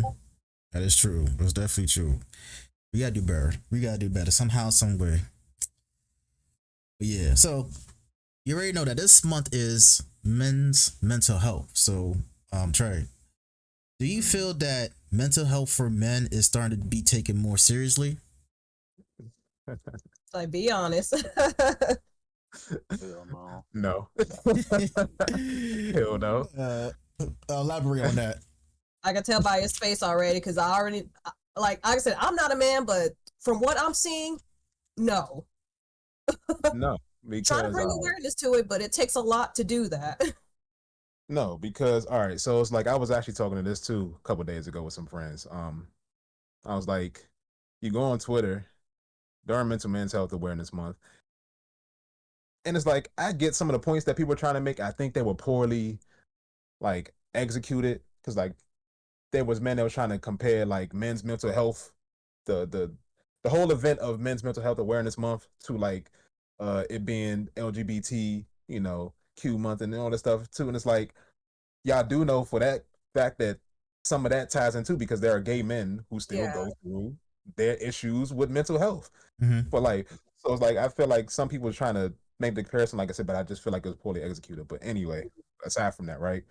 That is true. That's definitely true. We gotta do better. We gotta do better somehow, some way. But yeah. So you already know that this month is men's mental health. So, Trey, do you feel that mental health for men is starting to be taken more seriously? Like, be honest. Hell no. No. Hell no. Elaborate on that. I can tell by his face already because I already, like I said, I'm not a man, but from what I'm seeing, no. No, Trying to because bring awareness to it, but it takes a lot to do that. no, because all right, so it's like I was actually talking to this too a couple days ago with some friends. I was like, you go on Twitter during Men's Health Awareness Month, and it's like I get some of the points that people are trying to make. I think they were poorly like executed because like there was men that was trying to compare like men's mental health, the the the whole event of Men's Mental Health Awareness Month to like it being LGBT, Q month and all this stuff too. And it's like y'all do know for that fact that some of that ties into because there are gay men who still Yeah. go through their issues with mental health. Mm-hmm. But like, so it's like I feel like some people are trying to make the comparison, like I said, but I just feel like it was poorly executed. But anyway, aside from that, right?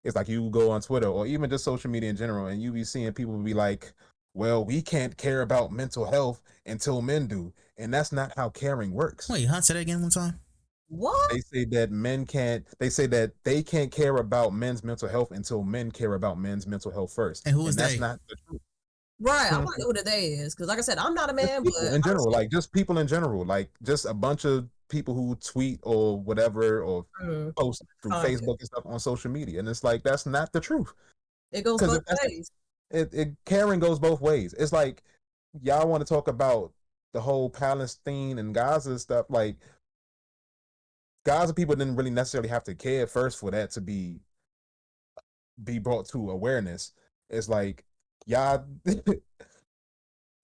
It's like you go on Twitter or even just social media in general, and you be seeing people be like, "Well, we can't care about mental health until men do," and that's not how caring works. Wait, huh? Say that again one time. What? They say that men can't. They say that they can't care about men's mental health until men care about men's mental health first, And who is and that's they? not the truth. Right. I want to know who the they is because, like I said, I'm not a Just man, but people in I general, see. like just people in general, like just a bunch of people who tweet or whatever or Mm, post through content. Facebook and stuff on social media, and it's like that's not the truth. It goes Because both if that's ways. caring goes both ways. It's like y'all want to talk about the whole Palestine and Gaza stuff. Like Gaza people didn't really necessarily have to care first for that to be brought to awareness. It's like y'all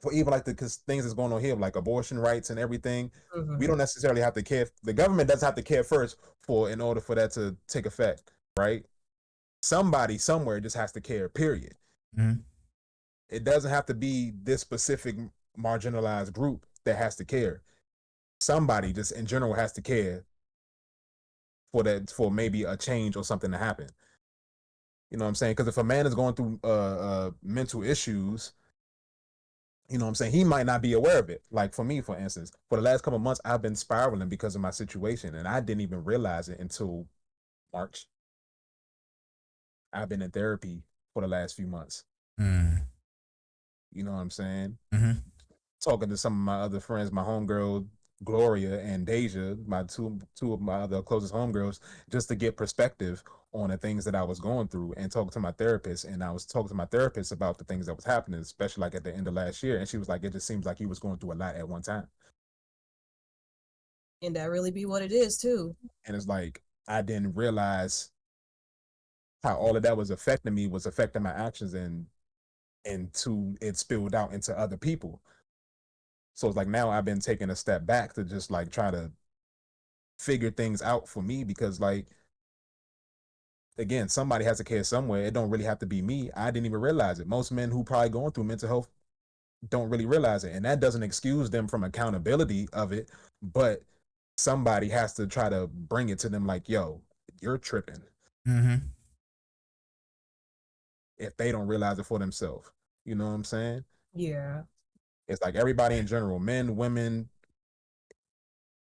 for even like the cause things that's going on here, like abortion rights and everything. We Mm-hmm. don't necessarily have to care. The government doesn't have to care first for in order for that to take effect, right? Somebody somewhere just has to care. Period. Mm-hmm. It doesn't have to be this specific marginalized group that has to care. Somebody just in general has to care for that for maybe a change or something to happen. You know what I'm saying? Because if a man is going through mental issues, you know what I'm saying, he might not be aware of it. Like for me, for instance, for the last couple of months, I've been spiraling because of my situation, and I didn't even realize it until March. I've been in therapy for the last few months. You know what I'm saying? Mm-hmm. Talking to some of my other friends, my homegirl Gloria and Deja, my two of my other closest homegirls, just to get perspective on the things that I was going through and talk to my therapist. And I was talking to my therapist about the things that was happening, especially like at the end of last year. And she was like, it just seems like you was going through a lot at one time. And that really be what it is too. And it's like I didn't realize how all of that was affecting me, was affecting my actions and to it spilled out into other people. So it's like now I've been taking a step back to just like try to figure things out for me because like again somebody has to care somewhere. It don't really have to be me. I didn't even realize it. Most men who probably going through mental health don't really realize it, and that doesn't excuse them from accountability of it, but somebody has to try to bring it to them like, yo, you're tripping, Mm-hmm. if they don't realize it for themselves. You know what I'm saying? Yeah. It's like everybody in general, men, women,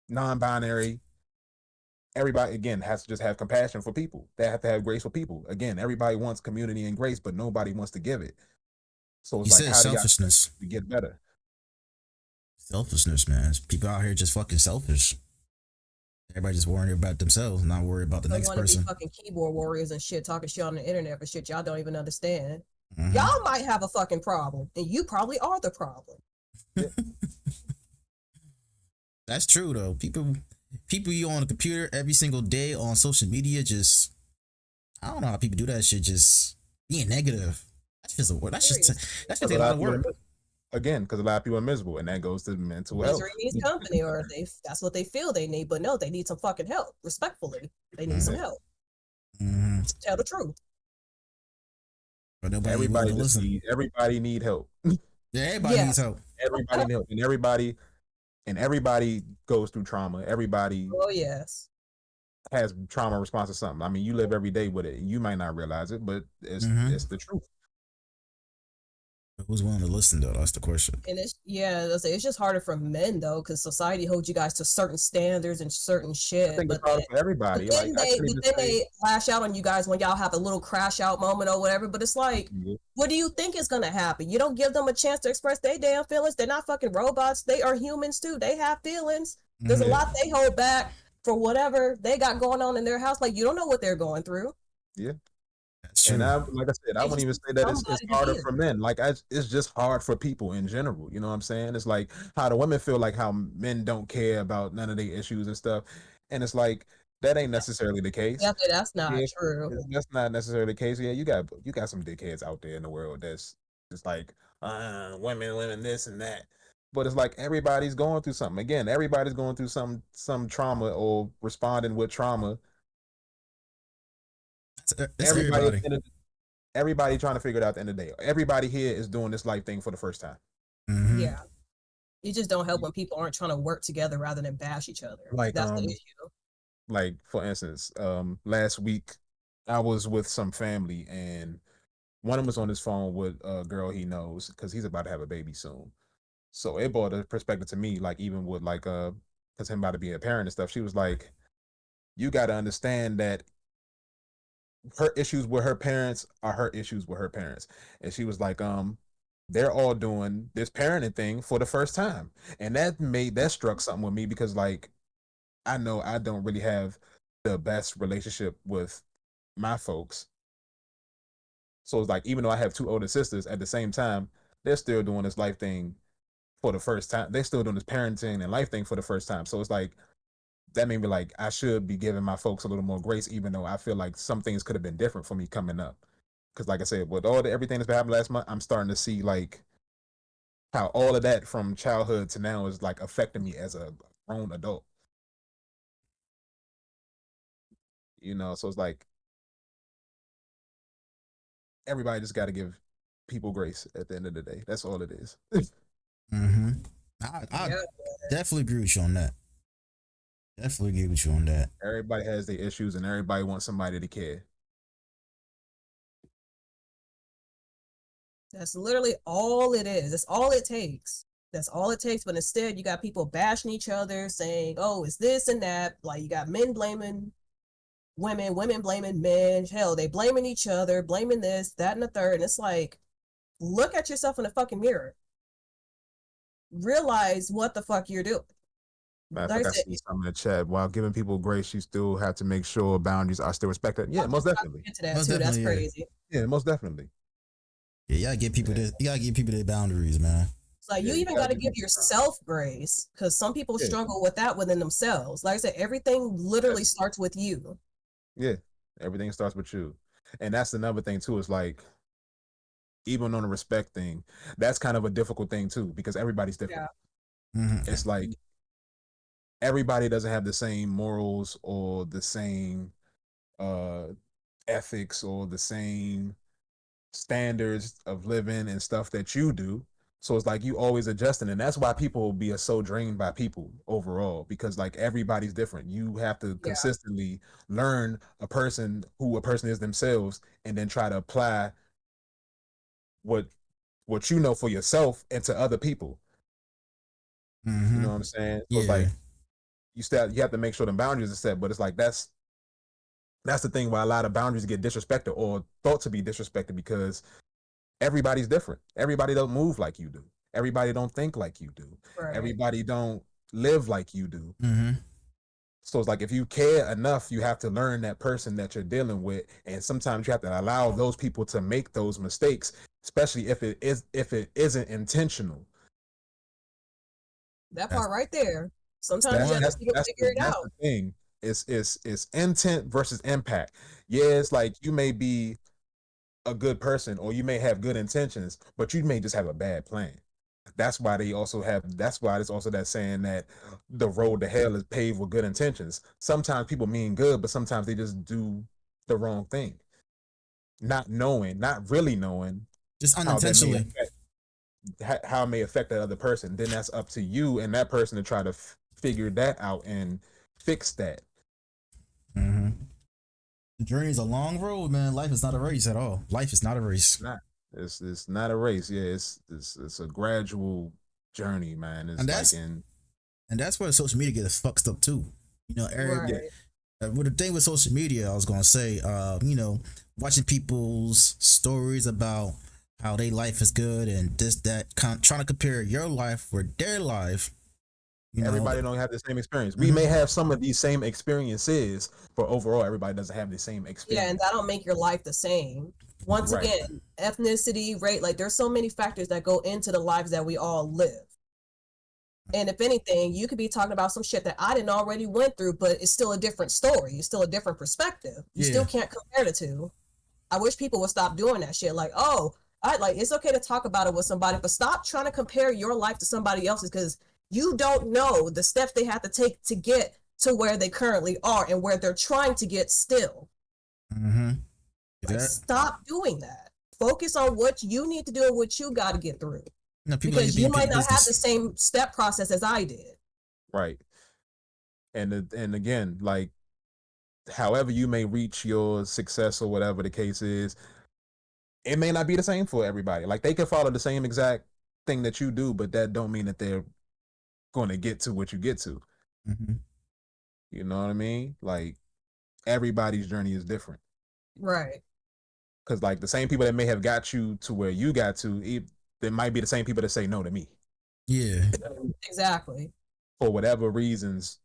non-binary, everybody again has to just have compassion for people. They have to have grace for people. Again, everybody wants community and grace, but nobody wants to give it. So You it's like, said how do y'all expect selfishness. to get better? Selfishness, man. People out here just fucking selfish. Everybody just worrying about themselves, not worried about the Don't next want to be person. fucking keyboard warriors and shit, talking shit on the internet for shit y'all don't even understand. Mm-hmm. Y'all might have a fucking problem, and you probably are the problem. Yeah. That's true though. people you on the computer every single day on social media, just I don't know how people do that shit. Just being negative. That's just a work. That's just Serious. that's just Because take a a lot lot of of people work. again, because a lot of people are miserable, and that goes to mental Misery health. needs company, or that's what they feel they need. But no, they need some fucking help. Respectfully, they need some help. Mm-hmm. Tell the truth. But nobody ain't willing to listen. Everybody need help. Yeah, everybody Yeah. needs help. Everybody need help, and everybody goes through trauma. Everybody Oh yes. has trauma response to something. I mean, you live every day with it. You might not realize it, but Mm-hmm. it's the truth. But who's willing to listen though? That's the question. And it's just harder for men though, because society holds you guys to certain standards and certain I shit. think it's harder for But everybody. Like then I they can't but even then say they lash out on you guys when y'all have a little crash out moment or whatever. But it's like, yeah, what do you think is gonna happen? You don't give them a chance to express their damn feelings. They're not fucking robots. They are humans too. They have feelings. There's a Mm-hmm. yeah, lot they hold back for whatever they got going on in their house. Like you don't know what they're going through. yeah. That's And true. like I said, I They wouldn't just even need say that it's somebody to harder hear. for men. Like it's just hard for people in general. You know what I'm saying? It's like how the women feel like how men don't care about none of their issues and stuff. And it's like that ain't necessarily the case. That's not Yeah, true. that's not necessarily the case. Yeah, you got some dickheads out there in the world that's just like women, this and that. But it's like everybody's going through something. Again, everybody's going through some trauma or responding with trauma. It's Everybody at everybody. the end of everybody trying to figure it out at the end of the day. Everybody here is doing this life thing for the first time. Mm-hmm. Yeah. It just don't help when people aren't trying to work together rather than bash each other. Like That's the issue. like for instance, last week I was with some family and one of them was on his phone with a girl he knows because he's about to have a baby soon. So it brought a perspective to me, like even with like because him about to be a parent and stuff. She was like, "You got to understand that her issues with her parents are her issues with her parents," and she was like, they're all doing this parenting thing for the first time, and that struck something with me because like I know I don't really have the best relationship with my folks, so it's like even though I have two older sisters, at the same time they're still doing this life thing for the first time. They're still doing this parenting and life thing for the first time. So it's like that made me like I should be giving my folks a little more grace, even though I feel like some things could have been different for me coming up. Because like I said, with everything that's been happening last month, I'm starting to see like how all of that from childhood to now is like affecting me as a grown adult. You know, so it's like everybody just got to give people grace at the end of the day. That's all it is. Mm-hmm. I Yeah. definitely agree with you on that. Definitely agree with you on that. Everybody has their issues, and everybody wants somebody to care. That's literally all it is. That's all it takes. That's all it takes. But instead, you got people bashing each other, saying, "Oh, it's this and that." Like you got men blaming women, women blaming men. Hell, they blaming each other, blaming this, that, and the third. And it's like, look at yourself in the fucking mirror. Realize what the fuck you're doing. Matter of Like I fact, I said, see something in the chat. While giving people grace, you still have to make sure boundaries are still respected. Yeah, I'm most just about to definitely. get to that Most too. That's definitely, yeah. crazy. Yeah, most definitely. Yeah, you gotta give people Yeah. this. You gotta give people their boundaries, man. It's like Yeah, you you even gotta got to give give people time. yourself grace because some people Yeah, struggle with that within themselves. Like I said, everything literally that's starts with you. yeah. Everything starts with you, and that's another thing too. Is like even on the respect thing, that's kind of a difficult thing too because everybody's different. Yeah. Mm-hmm. It's like everybody doesn't have the same morals or the same uh ethics or the same standards of living and stuff that you do. So it's like you always adjusting, and that's why people will be so drained by people overall because like everybody's different. You have to Yeah. consistently learn who a person is themselves, and then try to apply what what you know for yourself into other people. You Mm-hmm. know what I'm saying? So it's Yeah. like you have to make sure the boundaries are set, but it's like that's the thing why a lot of boundaries get disrespected or thought to be disrespected because everybody's different. Everybody don't move like you do. Everybody don't think like you do. Right. Everybody don't live like you do. Mm-hmm. So it's like if you care enough, you have to learn that person that you're dealing with, and sometimes you have to allow those people to make those mistakes, especially if it isn't intentional. That That's part right there. Sometimes you That have to figure it That's out. the thing. It's intent versus impact. Yeah, it's like you may be a good person or you may have good intentions, but you may just have a bad plan. That's why there's also that saying that the road to hell is paved with good intentions. Sometimes people mean good, but sometimes they just do the wrong thing, not really knowing just how that may unintentionally. affect how it may affect that other person. Then that's up to you and that person to try to figure that out and fix that. Mm-hmm. The journey is a long road, man. Life is not a race at all. Life is not a race. Not it's not a race. Yeah, it's a gradual journey, man. And It's like that's in and that's where social media gets fucked up too. You know, Right. yeah, with the thing with social media, I was gonna say, watching people's stories about how their life is good and this that, trying to compare your life with their life. You know, everybody don't have the same experience. We may mhm. have some of these same experiences, but overall everybody doesn't have the same Yeah, and experience. that'll make your life the same. Once Right. again, ethnicity, rate, like there's so many factors that go into the lives that we all live. And if anything, you could be talking about some shit that I didn't already went through, but it's still a different story. It's still a different perspective. You Yeah. still can't compare the two. I wish people would stop doing that shit. Like, oh, I like it's okay to talk about it with somebody, but stop trying to compare your life to somebody else's because you don't know the steps they have to take to get to where they currently are and where they're trying to get still. Mm-hmm. Like, stop doing that. Focus on what you need to do and what you got to get through. People like to Because be you in might people not have the business. same step process as I did. Right. And again, like however you may reach your success or whatever the case is, it may not be the same for everybody. Like they can follow the same exact thing that you do, but that don't mean that they're going to get to what you get to. Mm-hmm. You know what I mean? Like everybody's journey is different. Right. Because like the same people that may have got you to where you got to, there might be the same people that say no to me. Yeah. Exactly. For whatever reasons,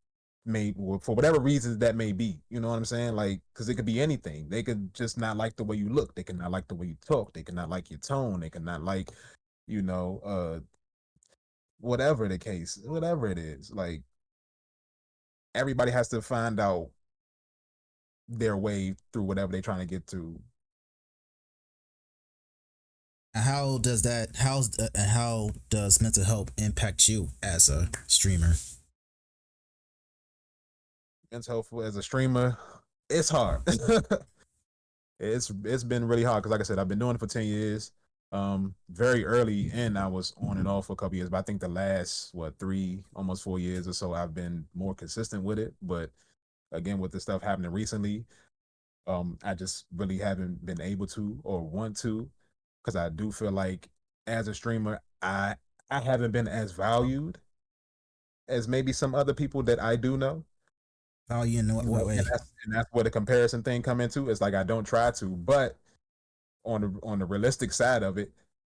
for whatever reasons that may be. You know what I'm saying? Like, because it could be anything. They could just not like the way you look. They could not like the way you talk. They could not like your tone. They could not like, you know, whatever the case, whatever it is. Like everybody has to find out their way through whatever they're trying to get to. How does that? How does mental health impact you as a streamer? Mental health as a streamer, it's hard. It's been really hard because, like I said, I've been doing it for 10 years. Very early in, I was on and off for a couple years, but I think the last almost 4 years or so, I've been more consistent with it. But again, with the stuff happening recently, I just really haven't been able to or want to because I do feel like as a streamer, I haven't been as valued as maybe some other people that I do know. Value in what, You what know, way? and that's where the comparison thing come into. It's like I don't try to, but on the realistic side of it,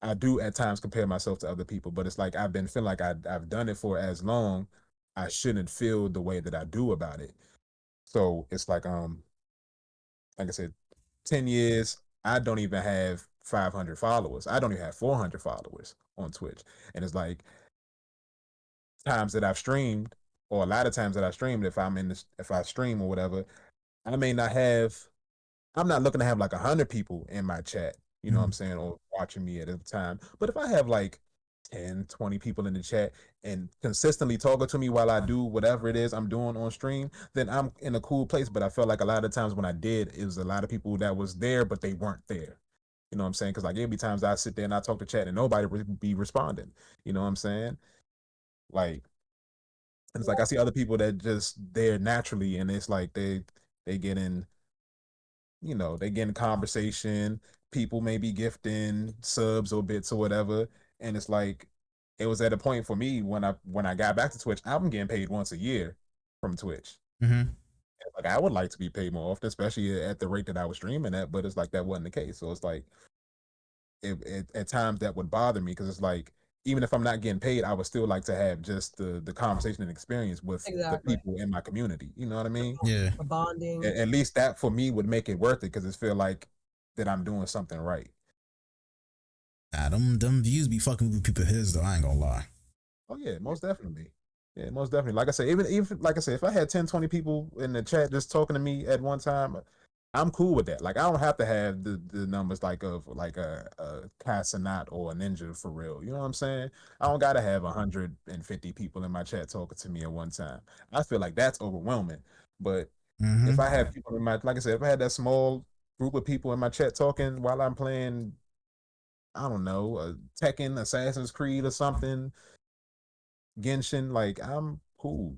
I do at times compare myself to other people. But it's like I've been feeling like I've done it for as long, I shouldn't feel the way that I do about it. So it's like I said, 10 years. I don't even have 500 followers. I don't even have 400 followers on Twitch, and it's like times that I've streamed, or a lot of times that I streamed, if I stream or whatever, I may not have I'm not looking to have like 100 people in my chat, you know what I'm Mhm. saying, or watching me at a time. But if I have like 10, 20 people in the chat and consistently talking to me while I do whatever it is I'm doing on stream, then I'm in a cool place. But I felt like a lot of times when I did, it was a lot of people that was there, but they weren't there. You know what I'm saying? Because like there'd be times I sit there and I talk to chat and nobody would be responding. You know what I'm saying? Like, and it's like I see other people that just there naturally, and it's like they get in they get in conversation. People may be gifting subs or bits or whatever, and it's like it was at a point for me when I got back to Twitch. I'm getting paid once a year from Twitch. Mm-hmm. Like I would like to be paid more often, especially at the rate that I was streaming at. But it's like that wasn't the case. So it's like at times that would bother me because it's like even if I'm not getting paid, I would still like to have just the conversation and experience with the Exactly. people in my community. You know what I mean? Yeah. The bonding. At least that for me would make it worth it because it feel like that I'm doing something right. Nah, them views be fucking with people his though. I ain't gonna lie. Oh yeah, most definitely. Yeah, most definitely. Like I said, even like I said, if I had 10, 20 people in the chat just talking to me at one time, I'm cool with that. Like I don't have to have the numbers like of like a Casanat or a Ninja for real. You know what I'm saying? I don't gotta have 150 people in my chat talking to me at one time. I feel like that's overwhelming. But if I have people in my, like I said, if I had that small group of people in my chat talking while I'm playing, I don't know, Tekken, Assassin's Creed or something, Genshin, like I'm cool.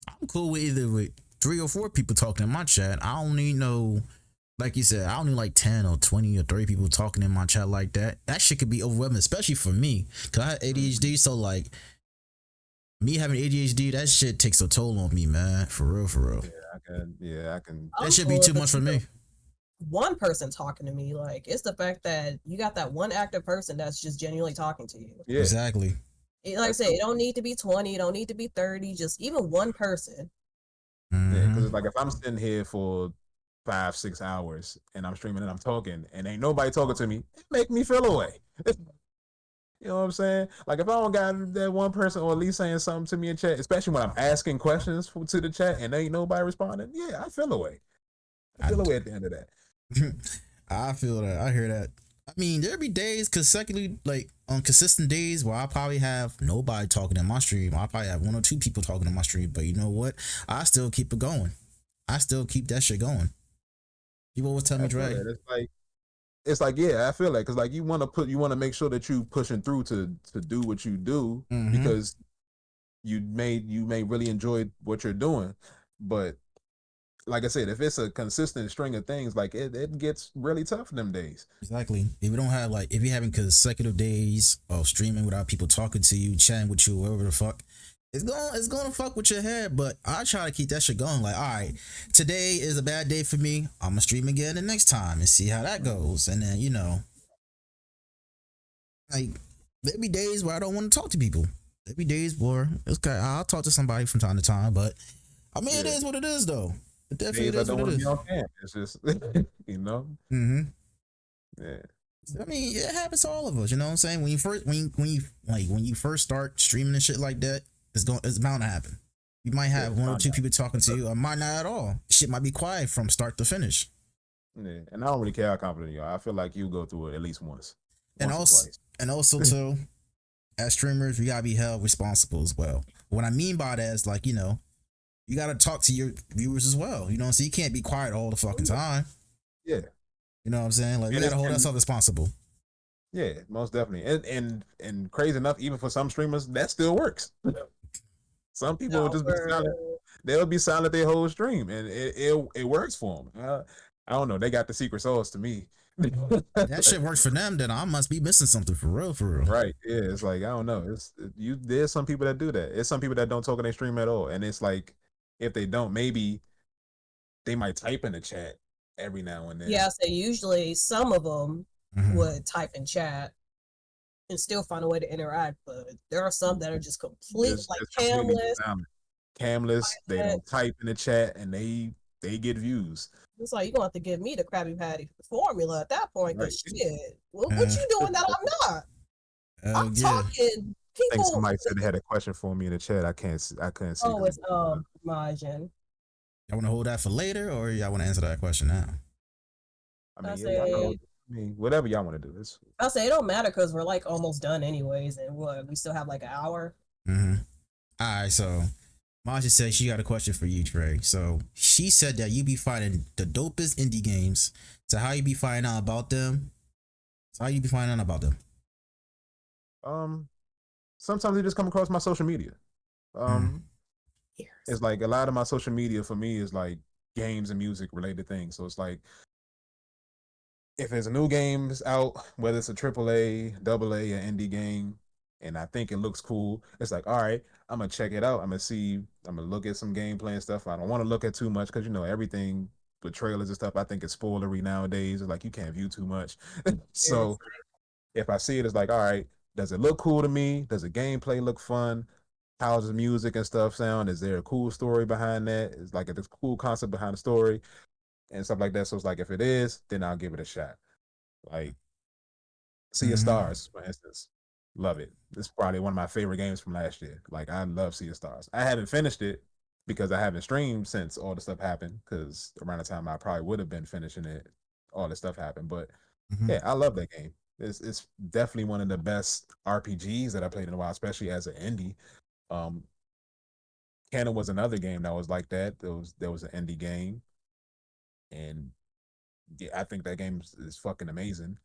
I'm cool with either with 3 or 4 people talking in my chat. I don't need no, like you said, I don't need like 10 or 20 or 30 people talking in my chat like that. That shit could be overwhelming, especially for me, cause I have ADHD. So like me having ADHD, that shit takes a toll on me, man. For real, for real. I can. That I'm should be cool too if much it's for me. one person talking to me. Like it's the fact that you got that one active person that's just genuinely talking to you. Yeah, Exactly. Like I that's said, cool. it don't need to be 20, it don't need to be 30, just even one person. Yeah, because it's Mm-hmm. like if I'm sitting here for 5, 6 hours and I'm streaming and I'm talking and ain't nobody talking to me, it make me feel away. You know what I'm saying? Like if I don't got that one person or at least saying something to me in chat, especially when I'm asking questions to the chat and ain't nobody responding, yeah, I feel away. I I feel away at the end of that. I feel that. I hear that. I mean, there be days consecutively, like on consistent days, where I probably have nobody talking in my stream. I probably have 1 or 2 people talking in my stream. But you know what? I still keep it going. I still keep that shit going. People always tell me, I feel Dre. that. It's like yeah, I feel like because like you want to make sure that you pushing through to do what you do Mm-hmm. because you may really enjoy what you're doing, but like I said, if it's a consistent string of things, like it gets really tough them days. Exactly. If you don't have like, if you're having consecutive days of streaming without people talking to you, chatting with you, whatever the fuck, it's gonna fuck with your head. But I try to keep that shit going. Like, all right, today is a bad day for me. I'm gonna stream again the next time and see how that goes. And then like there be days where I don't want to talk to people. There be days where it's okay. I'll talk to somebody from time to time, but I mean, it Yeah, is what it is, though. It definitely it days I is don't what it want to be is. on cam. It's just you know, Mm-hmm. yeah, I mean, it happens to all of us. You know what I'm saying? When you first start streaming and shit like that, it's bound to happen. You might yeah. have one or Find two out. people talking to you, or might not at all. Shit might be quiet from start to finish. Yeah, and I don't really care how confident you are. I feel like you go through it at least And once or also, twice. too, as streamers, we gotta be held responsible as well. What I mean by that is like you gotta talk to your viewers as well. So you can't be quiet all the fucking time. Yeah, You know what I'm saying? Like we and gotta it's hold and ourselves responsible. yeah, most definitely. And crazy enough, even for some streamers, that still works. Some people will No, just be silent. They'll be silent their whole stream, and it works for them. I don't know. They got the secret sauce to me. That shit works for them. Then I must be missing something for real, for real. Right? Yeah. It's like I don't know. It's you. There's some people that do that. It's some people that don't talk in their stream at all, and it's like if they don't, maybe they might type in the chat every now and then. yeah, so usually some of them Mm-hmm. would type in chat and still find a way to interact, but there are some that are just complete, like Just completely camless. silent. Camless. They That don't type in the chat, and they get views. it's like you're gonna have to give me the Krabby Patty formula at that point, Right. because shit, what Uh, you doing that I'm not? I'm yeah. talking I think people. somebody said they had a question for me in the chat. I couldn't see Oh, because it's Majin. Y'all want to hold that for later, or y'all want to answer that question now? I I mean, yeah, y'all know. say I mean, whatever y'all want to do. It's I say it don't matter because we're like almost done anyways, and what we still have like an hour. Mm-hmm. All right, so Maja said she got a question for you, Trey. So she said that you be finding the dopest indie games. So how you be finding out about them? So how you be finding out about them? um. Sometimes they just come across my social media. Mm. It's like a lot of my social media for me is like games and music related things. So it's like if there's a new game is out, whether it's a triple A, double A, or indie game, and I think it looks cool, it's like, all right, I'm gonna check it out. I'm gonna look at some gameplay and stuff. I don't want to look at too much because everything with trailers and stuff. I think it's spoilery nowadays. It's like you can't view too much. So Seriously. if I see it, it's like, all right, does it look cool to me? Does the gameplay look fun? How's the music and stuff sound? Is there a cool story behind that? Is like a cool concept behind the story and stuff like that. So it's like if it is, then I'll give it a shot. Like Sea of Mm-hmm. Stars, for instance. Love it. It's probably one of my favorite games from last year. Like I love Sea of Stars. I haven't finished it because I haven't streamed since all the stuff happened. Because around the time I probably would have been finishing it, all the stuff happened. But Mhm. yeah, I love that game. It's definitely one of the best RPGs that I played in a while, especially as an indie. Um, Canon was another game that was like that. There was an indie game, and yeah, I think that game is fucking amazing.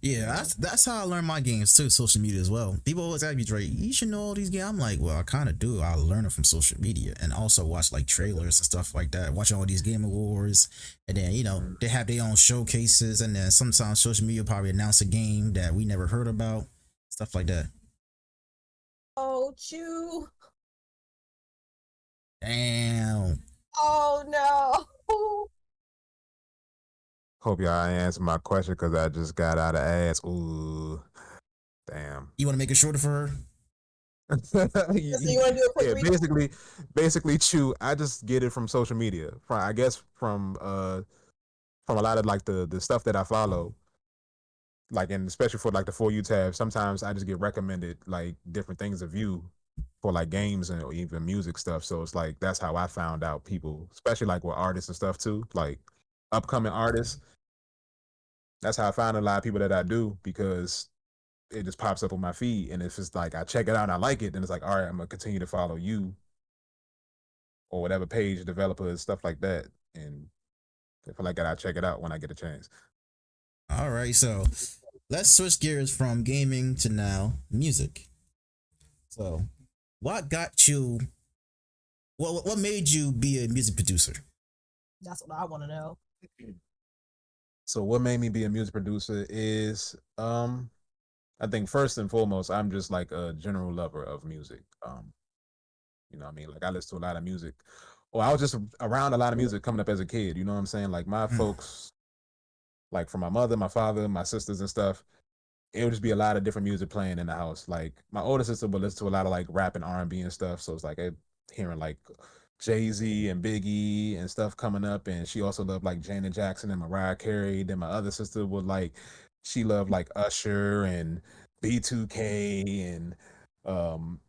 Yeah, And that's how I learn my games too. Social media as well. People always ask me, Dre, you should know all these games. I'm like, well, I kind of do. I learn it from social media and also watch like trailers and stuff like that. Watching all these game awards, and then mm, they have their own showcases, and then sometimes social media probably announce a game that we never heard about, stuff like that. Oh, Chew. Damn, Oh no. hope y'all answer my question because I just got out of ass. Ooh, damn. you want to make it shorter for her? So you want to do a quick Yeah, recap? basically, chew. I just get it from social media. From I guess from a lot of like the stuff that I follow, like and especially for like the For You tab. Sometimes I just get recommended like different things to view for like games and or even music stuff. So it's like that's how I found out people, especially like with artists and stuff too, like upcoming artists. That's how I found a lot of people that I do because it just pops up on my feed. And if it's like I check it out and I like it, then it's like, all right, I'm gonna continue to follow you or whatever page developers, stuff like that. And I feel like I check it out when I get a chance. All right, so let's switch gears from gaming to now music. So, what got you? What made you be a music producer? That's what I want to know. So what made me be a music producer is I think first and foremost, I'm just like a general lover of music. You know what I mean? Like I listen to a lot of music. Or I was just around a lot of music coming up as a kid, you know what I'm saying? Like my Mm. folks, like from my mother, my father, my sisters and stuff, it would just be a lot of different music playing in the house. Like my older sister would listen to a lot of like rap and R&B and stuff. So it's like hearing like Jay-Z and Biggie and stuff coming up. And she also loved like Janet Jackson and Mariah Carey. Then my other sister would like, she loved like Usher and B2K and um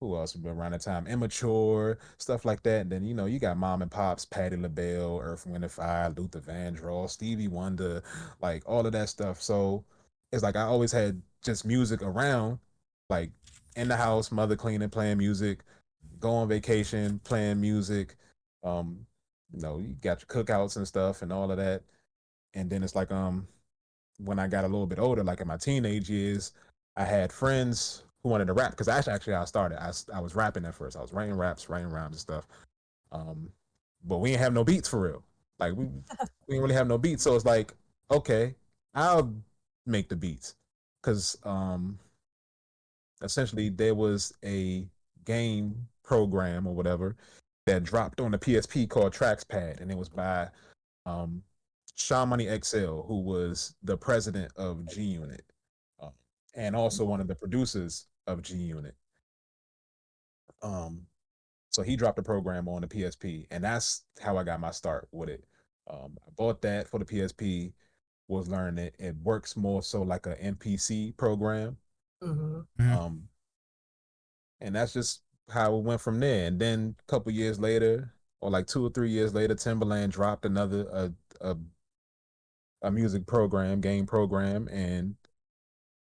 who else would be around the time? Immature, stuff like that. And then, you know, you got mom and pops, Patti LaBelle, Earth, Wind and Fire, Luther Vandross, Stevie Wonder, like all of that stuff. So it's like I always had just music around, like in the house, mother cleaning, playing music, go on vacation, playing music. Um, you know, you got your cookouts and stuff and all of that. And then it's like when I got a little bit older, like in my teenage years, I had friends who wanted to rap because actually I started. I was rapping at first. I was writing raps, writing rhymes and stuff. Um, but we didn't have no beats for real. Like we didn't really have no beats. So it's like, okay, I'll make the beats because essentially there was a game program or whatever that dropped on the PSP called Trackspad, and it was by um, Sean Money XL, who was the president of G Unit, uh, and also one of the producers of G Unit. Um, so he dropped a program on the PSP, and that's how I got my start with it. I bought that for the PSP, was learning it. It works more so like a NPC program. Mm-hmm. Mhm. Um, and that's just how it went from there. And then a couple years later, or like 2 or 3 years later, Timberland dropped another a, a music program, game program, and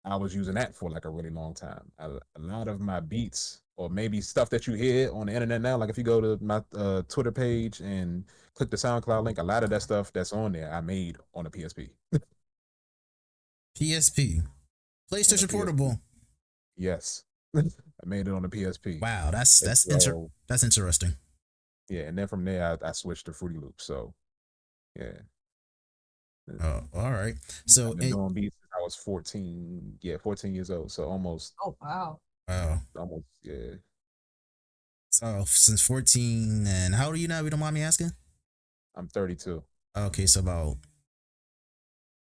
I was using that for like a really long time. A lot of my beats, or maybe stuff that you hear on the internet now, like if you go to my Twitter page and click the SoundCloud link, a lot of that stuff that's on there I made on the PSP. PSP, On the PlayStation PSP, Portable. yes, I made it on the PSP. Wow, And so that's interesting. yeah, and then from there I switched to Fruity Loops. So yeah, Oh, all right. I've So, been doing beats since I was 14. Yeah, 14 years old. So Oh wow. wow. almost yeah. So since 14, and how old are you now? If you don't mind me asking. I'm 32. Okay, so about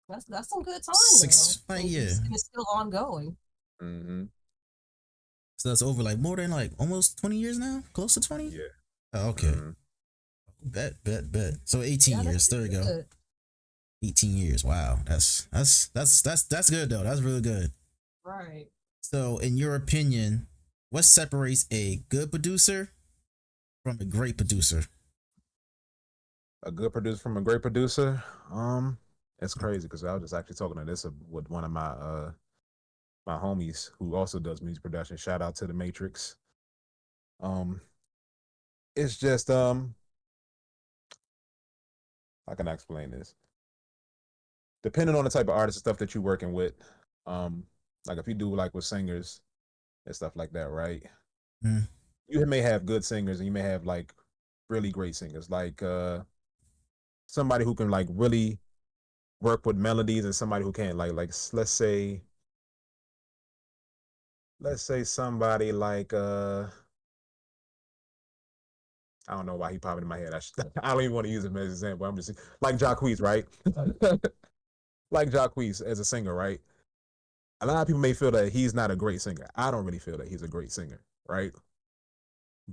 That's some good time though. 6, like, And yeah. it's still ongoing. Mm-hmm. So that's over like more than like almost 20 years now, close to 20. Yeah. Oh, okay, Mm-hmm. bet. So 18 Yeah, that's years. There you go. good. 18 years. Wow. That's good though. That's really good. Right. So, in your opinion, what separates a good producer from a great producer? A good producer from a great producer. It's crazy because I was just actually talking to this with one of my homies who also does music production. Shout out to the Matrix. Um, it's just how can I explain this? Depending on the type of artist and stuff that you're working with, um, like if you do like with singers and stuff like that, right? Mm, You may have good singers and you may have like really great singers, like somebody who can like really work with melodies and somebody who can't let's say somebody like I don't know why he popping in my head. I don't even want to use him as an example. I'm just like Jacquees, right? Like Jacquees as a singer, right? A lot of people may feel that he's not a great singer. I don't really feel that he's a great singer, right?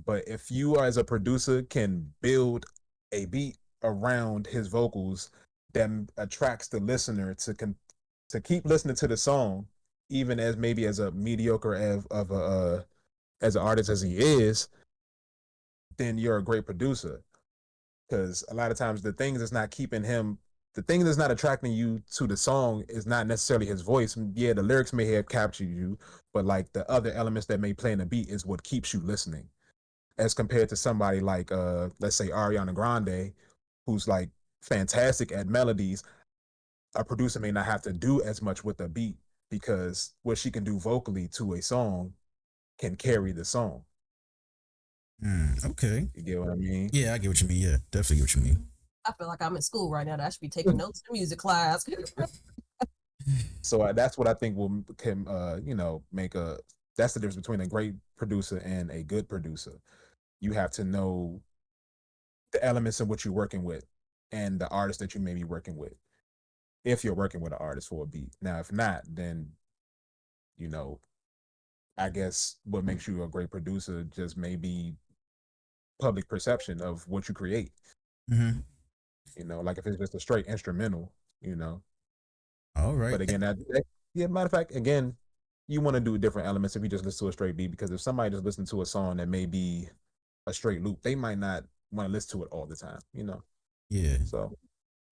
But if you as a producer can build a beat around his vocals that attracts the listener to keep listening to the song, even as maybe as a mediocre of a as an artist as he is, then you're a great producer. Because a lot of times the thing that's not attracting you to the song is not necessarily his voice. Yeah, the lyrics may have captured you, but like the other elements that may play in the beat is what keeps you listening. As compared to somebody like let's say Ariana Grande, who's like fantastic at melodies, a producer may not have to do as much with the beat because what she can do vocally to a song can carry the song. okay. You get what I mean? Yeah, I get what you mean. Yeah, definitely get what you mean. I feel like I'm in school right now. That I should be taking notes in music class. So that's what I think will can make a that's the difference between a great producer and a good producer. You have to know the elements in what you're working with and the artist that you may be working with. If you're working with an artist for a beat. Now, if not, then you know, I guess what makes you a great producer just maybe public perception of what you create. Mm-hmm. Like if it's just a straight instrumental, you know. All right. But again, yeah, matter of fact, again, you want to do different elements if you just listen to a straight beat because if somebody just listens to a song that may be a straight loop, they might not want to listen to it all the time. Yeah. So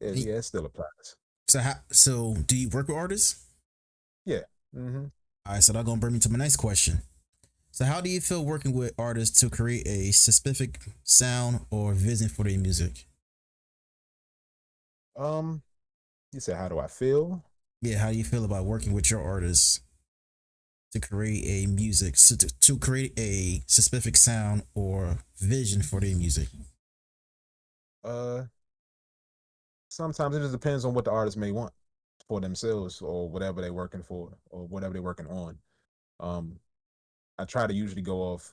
Y- yeah, it still applies. So do you work with artists? Yeah. Mm-hmm. All right, so that's gonna bring me to my next question. So how do you feel working with artists to create a specific sound or vision for their music? Um, you said how do I feel? Yeah, how do you feel about working with your artists to create a music, so to create a specific sound or vision for their music? Uh, Sometimes it just depends on what the artist may want for themselves or whatever they're working for or whatever they're working on. Um, I try to usually go off.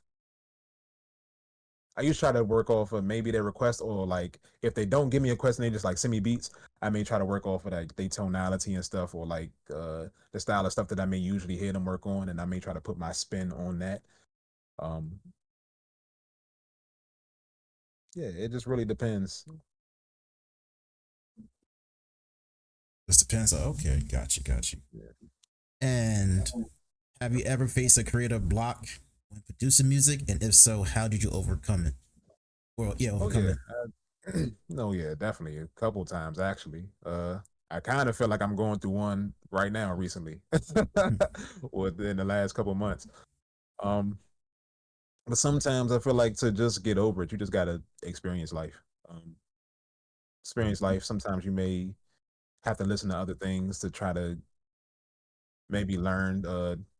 I usually try to work off of maybe their request or like if they don't give me a request and they just like send me beats, I may try to work off of like their tonality and stuff or like the style of stuff that I may usually hear them work on, and I may try to put my spin on that. Um, yeah, it just really depends. This depends. Okay, got you. Yeah. And have you ever faced a creative block when producing music? And if so, how did you overcome it? Well, yeah, Oh overcome yeah. it. No, yeah, definitely a couple times actually. I kind of feel like I'm going through one right now recently, Hmm. within the last couple months. Um, but sometimes I feel like to just get over it, you just gotta experience life. Um, Experience life. Sometimes you may have to listen to other things to try to maybe learn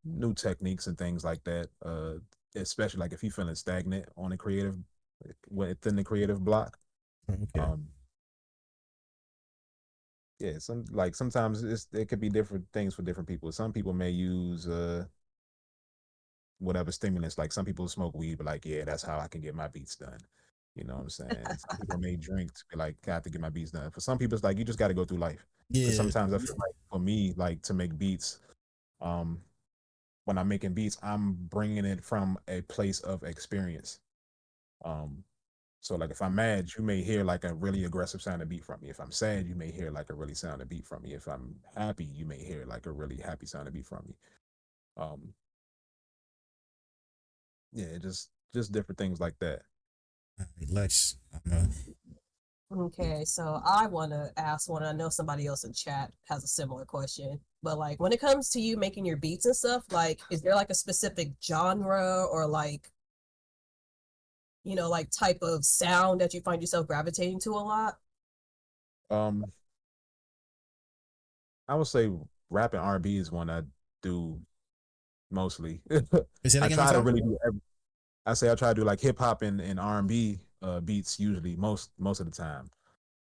new techniques and things like that. Especially like if you're feeling stagnant on a creative within the creative block. Okay. Um, yeah, sometimes it could be different things for different people. Some people may use whatever stimulants. Like some people smoke weed, but like, yeah, that's how I can get my beats done. You know what I'm saying? Some people may drink to be like, I have to get my beats done. For some people, it's like you just got to go through life. But Yeah. sometimes I feel like for me, like to make beats, um, when I'm making beats, I'm bringing it from a place of experience. Um, So like if I'm mad, you may hear like a really aggressive sounding beat from me. If I'm sad, you may hear like a really sounding beat from me. If I'm happy, you may hear like a really happy sounding beat from me. Um, yeah, just different things like that. All right, Lex, I know. Okay, so I want to ask one. I know somebody else in chat has a similar question, but like when it comes to you making your beats and stuff, like is there like a specific genre or like like type of sound that you find yourself gravitating to a lot? Um, I would say rap and R&B is one I do mostly. Say that I again one try to time. really do I say I try to do like hip hop and R&B beats usually most of the time.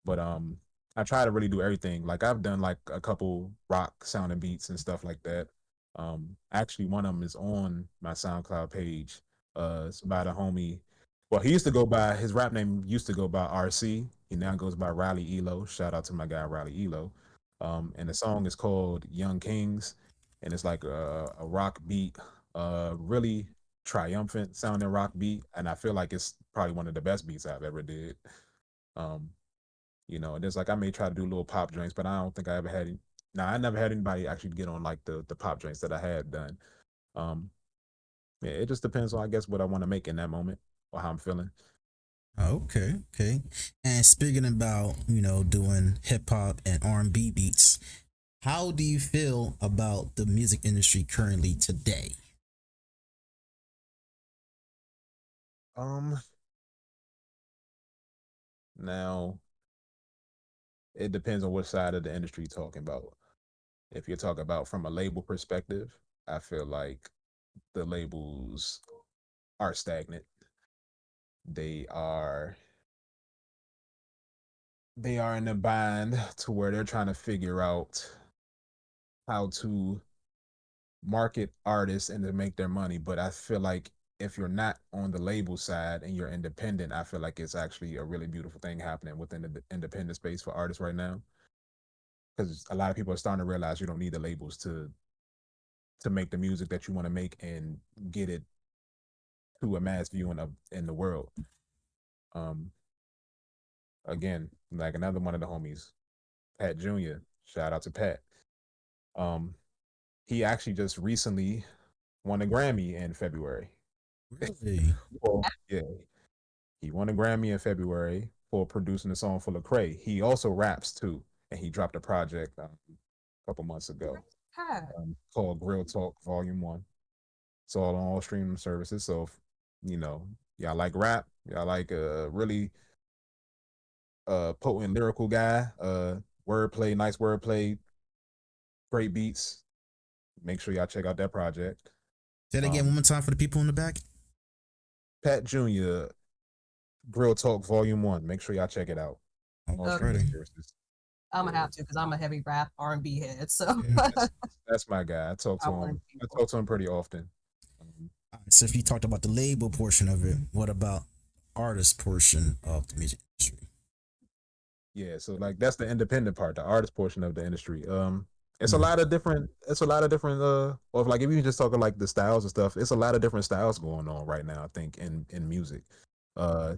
But I try to really do everything. Like I've done like a couple rock sounding beats and stuff like that. Actually one of them is on my SoundCloud page. It's about a homie. Well, he used to go by his rap name used to go by RC. He now goes by Riley Elo. Shout out to my guy Riley Elo. And the song is called Young Kings, and it's like a rock beat, really triumphant sounding rock beat, and I feel like it's probably one of the best beats I've ever did. Um, and there's like I may try to do little pop joints, but I don't think I ever had any. Nah, I never had anybody actually get on like the pop joints that I had done. Um, yeah, it just depends on I guess what I want to make in that moment or how I'm feeling. Okay, okay. And speaking about doing hip hop and R&B beats, how do you feel about the music industry currently today? Um, Now it depends on which side of the industry you're talking about. If you're talking about from a label perspective, I feel like the labels are stagnant. They are they are in a bind to where they're trying to figure out how to market artists and to make their money. But I feel like if you're not on the label side and you're independent, I feel like it's actually a really beautiful thing happening within the independent space for artists right now. Because a lot of people are starting to realize you don't need the labels to make the music that you want to make and get it to a mass viewing of in the world. Um, Again, like another one of the homies, Pat Jr. Shout out to Pat. Um, he actually just recently won a Grammy in February. Really? Well, yeah, he won a Grammy in February for producing a song for Lecrae. He also raps too, and he dropped a project a couple months ago Hi. called Grill Talk Volume One. It's all on all streaming services. So, if, you know, y'all like rap, y'all like a really potent lyrical guy, wordplay, nice wordplay, great beats. Make sure y'all check out that project. Say that again one Um, more time for the people in the back. Pat Jr. Grill Talk Volume One. Make sure y'all check it out on all streaming Okay, Alrighty. services. I'm gonna Yeah, have to because I'm a heavy rap R&B head. So Yeah. that's that's my guy. I want I people. talk to him pretty often. Um, So if you talked about the label portion of it, what about artist portion of the music industry? yeah, so like that's the independent part, the artist portion of the industry. It's a Mm. lot of different. It's a lot of different. Or if, like if you just talking like the styles and stuff, it's a lot of different styles going on right now. I think in music, uh,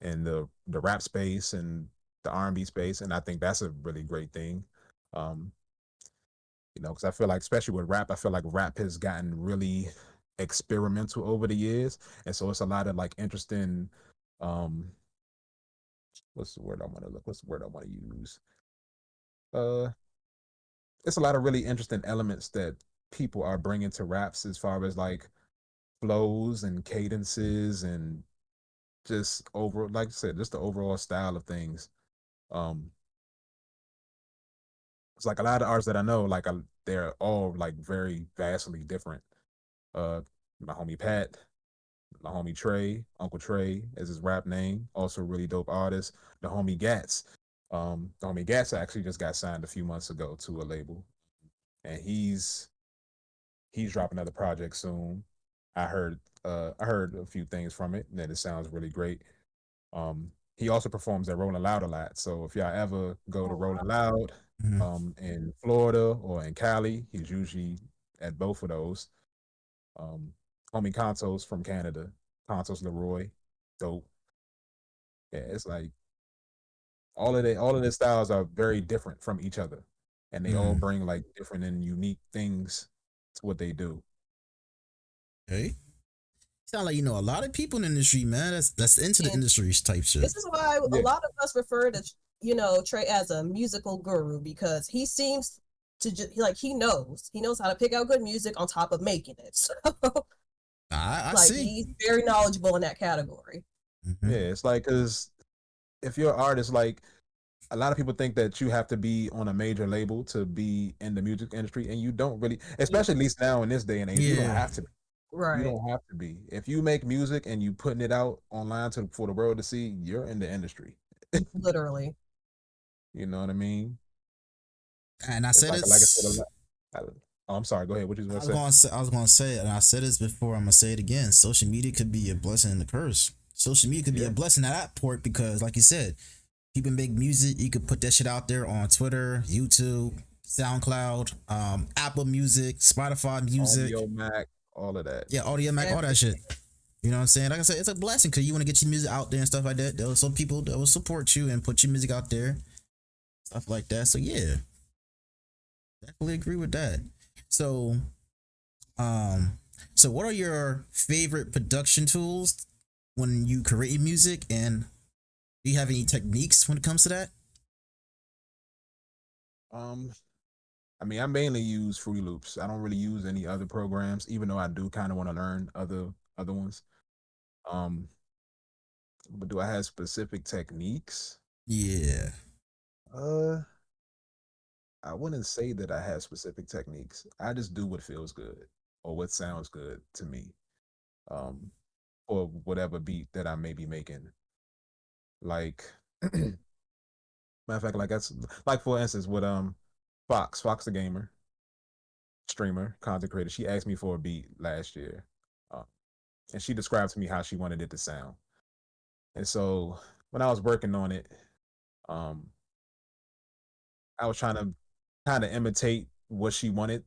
in the rap space and the R&B space, and I think that's a really great thing. Um, because I feel like, especially with rap, I feel like rap has gotten really experimental over the years, and so it's a lot of like interesting. Um, what's the word I want to look? What's the word I want to use? Uh, it's a lot of really interesting elements that people are bringing to raps as far as like flows and cadences and just over, like I said, just the overall style of things. Um, it's like a lot of artists that I know, like they're all like very vastly different. Uh, my homie Pat, my homie Trey, Uncle Trey is his rap name, also a really dope artist. The homie Gats, the homie Gats actually just got signed a few months ago to a label, and he's dropping another project soon. I heard a few things from it, and that it sounds really great. He also performs at Rolling Loud a lot. So if y'all ever go to Oh Rolling wow. Loud, Mhm. in Florida or in Cali, he's usually at both of those. Um, Homie Contos from Canada, Contos Leroy, dope. Yeah, it's like all of the styles are very different from each other, and they all Mm, bring like different and unique things to what they do. okay. Sound like you know a lot of people in the industry, man. That's into the And industry type shit. this is why a Yeah. lot of us refer to Trey as a musical guru, because he seems to just like he knows how to pick out good music on top of making it. So I like see. he's very knowledgeable in that category. Mm-hmm. Yeah, it's like because if you're an artist, like a lot of people think that you have to be on a major label to be in the music industry, and you don't really, Yeah, especially at least now in this day and age, you don't Yeah. have to. You right. don't have to be. If you make music and you putting it out online for the world to see, you're in the industry. Literally. You know what I mean? And I It's said like I said a it's. lot. I, oh, I'm sorry. Go ahead. What you want I to was say? gonna say. I was gonna say it, and I said this before. I'm gonna say it again. Social media could be a blessing and a curse. Social media could be Yeah. a blessing at that port because, like you said, people make music. You could put that shit out there on Twitter, YouTube, SoundCloud, Apple Music, Spotify Music, Audio Mac, all of that. yeah, Audio Mac, all that shit. Everything. You know what I'm saying? Like I said, it's a blessing because you want to get your music out there and stuff like that. There are some people that will support you and put your music out there, stuff like that. So yeah, definitely agree with that. So, um, so what are your favorite production tools when you create music, and do you have any techniques when it comes to that? Um, I mean, I mainly use Fruity Loops. I don't really use any other programs, even though I do kind of want to learn other ones. Um, but do I have specific techniques? Yeah. Uh, I wouldn't say that I have specific techniques. I just do what feels good or what sounds good to me. Um, or whatever beat that I may be making. Like, matter of fact, like that's like for instance with Fox the gamer, streamer, content creator. She asked me for a beat last year, uh, and she described to me how she wanted it to sound. And so when I was working on it, um, I was trying to kind of imitate what she wanted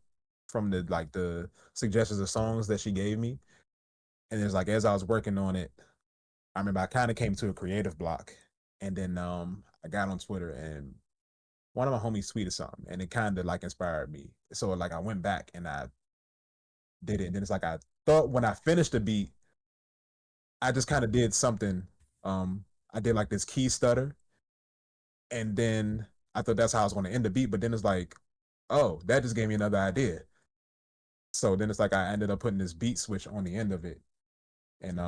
from the suggestions of songs that she gave me. And it's like as I was working on it, I remember I kind of came to a creative block, and then I got on Twitter and one of my homies tweeted something, and it kind of like inspired me. So like I went back and I did it, and then it's like I thought when I finished the beat, I just kind of did something. Um, I did like this key stutter, and then I thought that's how I was going to end the beat, but then it's like, oh, that just gave me another idea. So then it's like I ended up putting this beat switch on the end of it, and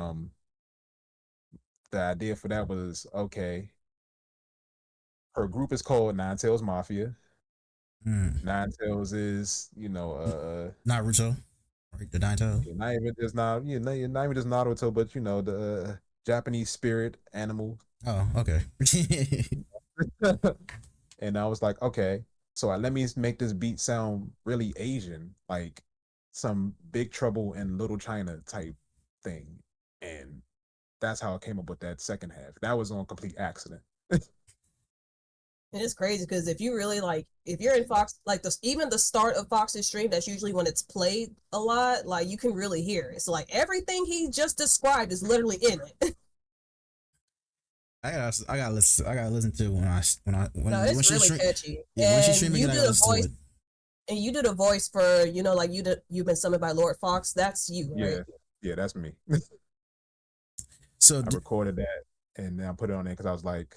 the idea for that was okay. Her group is called Nine Tails Mafia. Mm. Nine Tails is Naruto, right? The Nine Tails. not even just not not even just Naruto, but the Japanese spirit animal. Oh, okay. And I was like, okay, so let me make this beat sound really Asian, like some Big Trouble in Little China type thing. And that's how I came up with that second half. That was on complete accident. And it's crazy because if you really like, if you're in Fox, like even the start of Fox's stream, that's usually when it's played a lot. Like you can really hear it. So like everything he just described is literally in it. I gotta listen to it No, when it's she really stream. catchy. Yeah, when she's And streaming you it, I did gotta a listen to voice, it. and you did a voice for like you've been summoned by Lord Fox. That's you, right? Yeah, yeah, that's me. So I recorded that and then I put it on there because I was like,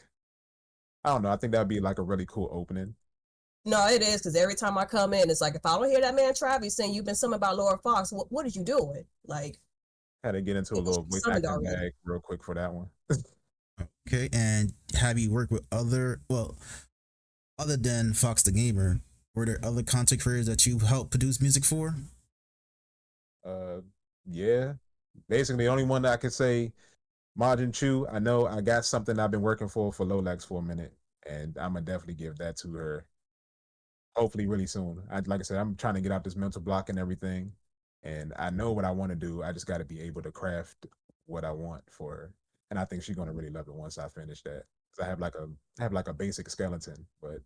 I don't know, I think that'd be like a really cool opening. No, it is because every time I come in, it's like if I don't hear that man Travis saying you've been summoned by Lord Fox, what did you doing? Like Had to get into a you little should be voice summoned acting already. bag real quick for that one. okay, and have you worked with other than Fox the Gamer? Were there other content creators that you helped produce music for? uh, yeah, basically the only one that I could say Majin Chu. I know I got something I've been working for Lolex for a minute, and I'm gonna definitely give that to her. Hopefully, really soon. Like I said, I'm trying to get out this mental block and everything, and I know what I want to do. I just got to be able to craft what I want for her, and I think she's gonna really love it once I finish that. 'Cause I have like a basic skeleton, but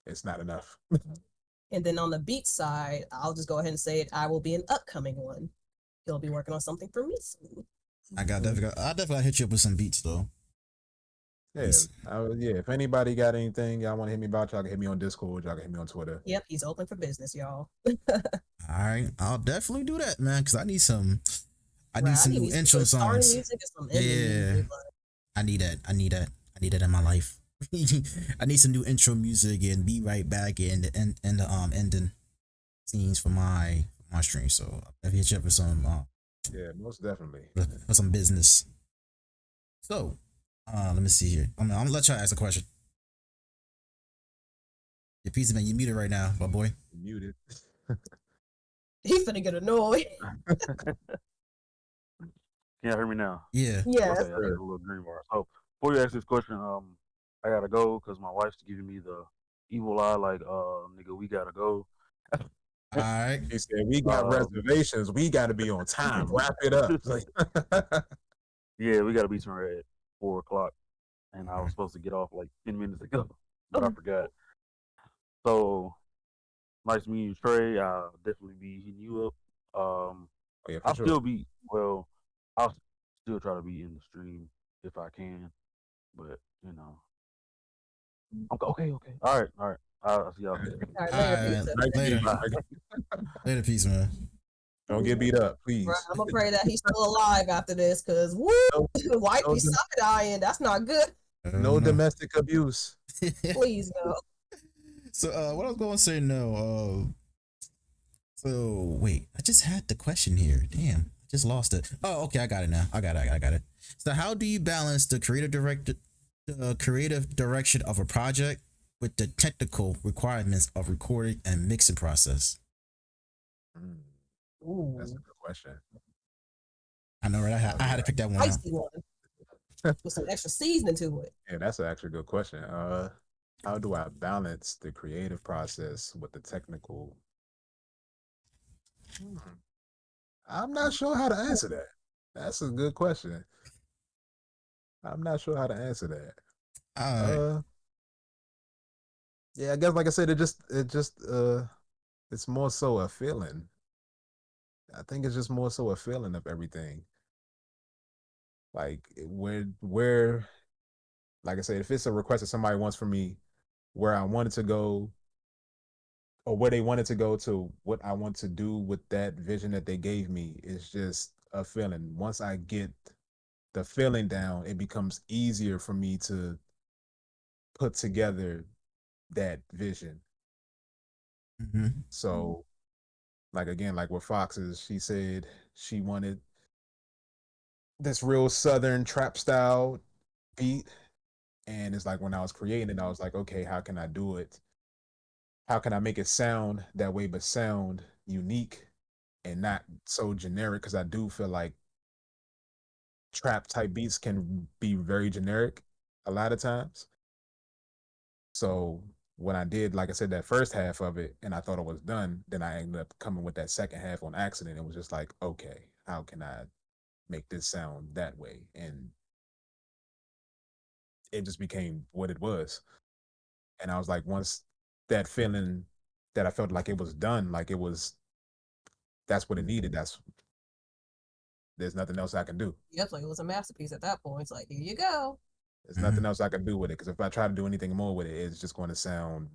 it's not enough. And then on the beat side, I'll just go ahead and say it. I will be an upcoming one. He'll be working on something for me soon. I definitely gotta hit you up with some beats though. Yeah, yeah. If anybody got anything y'all want to hit me about, y'all can hit me on Discord. Y'all can hit me on Twitter. Yep, he's open for business, y'all. All right, I'll definitely do that, man, because I need Right, I some need new me some intro good starting songs. music and some ending Yeah, music. Like, I need that. I need that. I need that in my life. I need some new intro music and be right back and the ending scenes for my stream. So I'll hit you up Yeah, most definitely. for some business. So let me see here. I'm gonna let y'all ask a question. Your pizza man, you muted right now, my boy. Muted. he's finna get annoyed. Can you hear me now? Yeah. Yes. Okay, I got a little green bar. So before you ask this question, I gotta go because my wife's giving me the evil eye, like, nigga, we gotta go. All right. He said, "We got reservations. We got to be on time. Wrap it up." Like, Yeah, we gotta be somewhere at 4 o'clock, and I All was right. supposed to get off like 10 minutes ago, but I forgot. So nice meeting you, Trey. I'll definitely be hitting you up. oh yeah, for I'll sure. still be well. I'll still try to be in the stream if I can, but you know. Okay. All right. I'll see y'all. All right, All later, right. pizza. Nice to meet Later. you. Bye. Later, peace, man. Don't get beat up, Right, please. I'm gonna pray that he's still alive after this, cause woo, No, wife no, be side eyeing. That's not good. no No. domestic abuse. Please no. So what I was going to say no. So wait, I just had the question here. Damn, I just lost it. Oh, okay, I got it now. I got it. So how do you balance the creative direction of a project with the technical requirements of recording and mixing process? Mm, that's a Ooh, good question. I know, right? How I do had to pick that one out. spicy one with some extra seasoning to it. Yeah, that's actually a good question. How do I balance the creative process with the technical? Hmm, I'm not sure how to answer that. That's a good question. I'm not sure how to answer that. All right. Uh, yeah, I guess like I said, it's more so a feeling. I think it's just more so a feeling of everything. Like where like I said, if it's a request that somebody wants from me, where I wanted to go or where they wanted to go to what I want to do with that vision that they gave me is just a feeling. Once I get the feeling down, it becomes easier for me to put together that vision. Mm-hmm. So, like again, like with Foxes, she said she wanted this real southern trap style beat. And it's like when I was creating it, I was like, okay, how can I do it? How can I make it sound that way, but sound unique and not so generic? Because I do feel like trap type beats can be very generic a lot of times. So when I did, like I said, that first half of it and I thought it was done, then I ended up coming with that second half on accident. It was just like, okay, how can I make this sound that way? And it just became what it was. And I was like, once that feeling that I felt like it was done, like it was, that's what it needed. There's nothing else I can do. Yep, like it was a masterpiece at that point. It's like, here you go. There's Mm-hmm. nothing else I can do with it. Because if I try to do anything more with it, it's just going to sound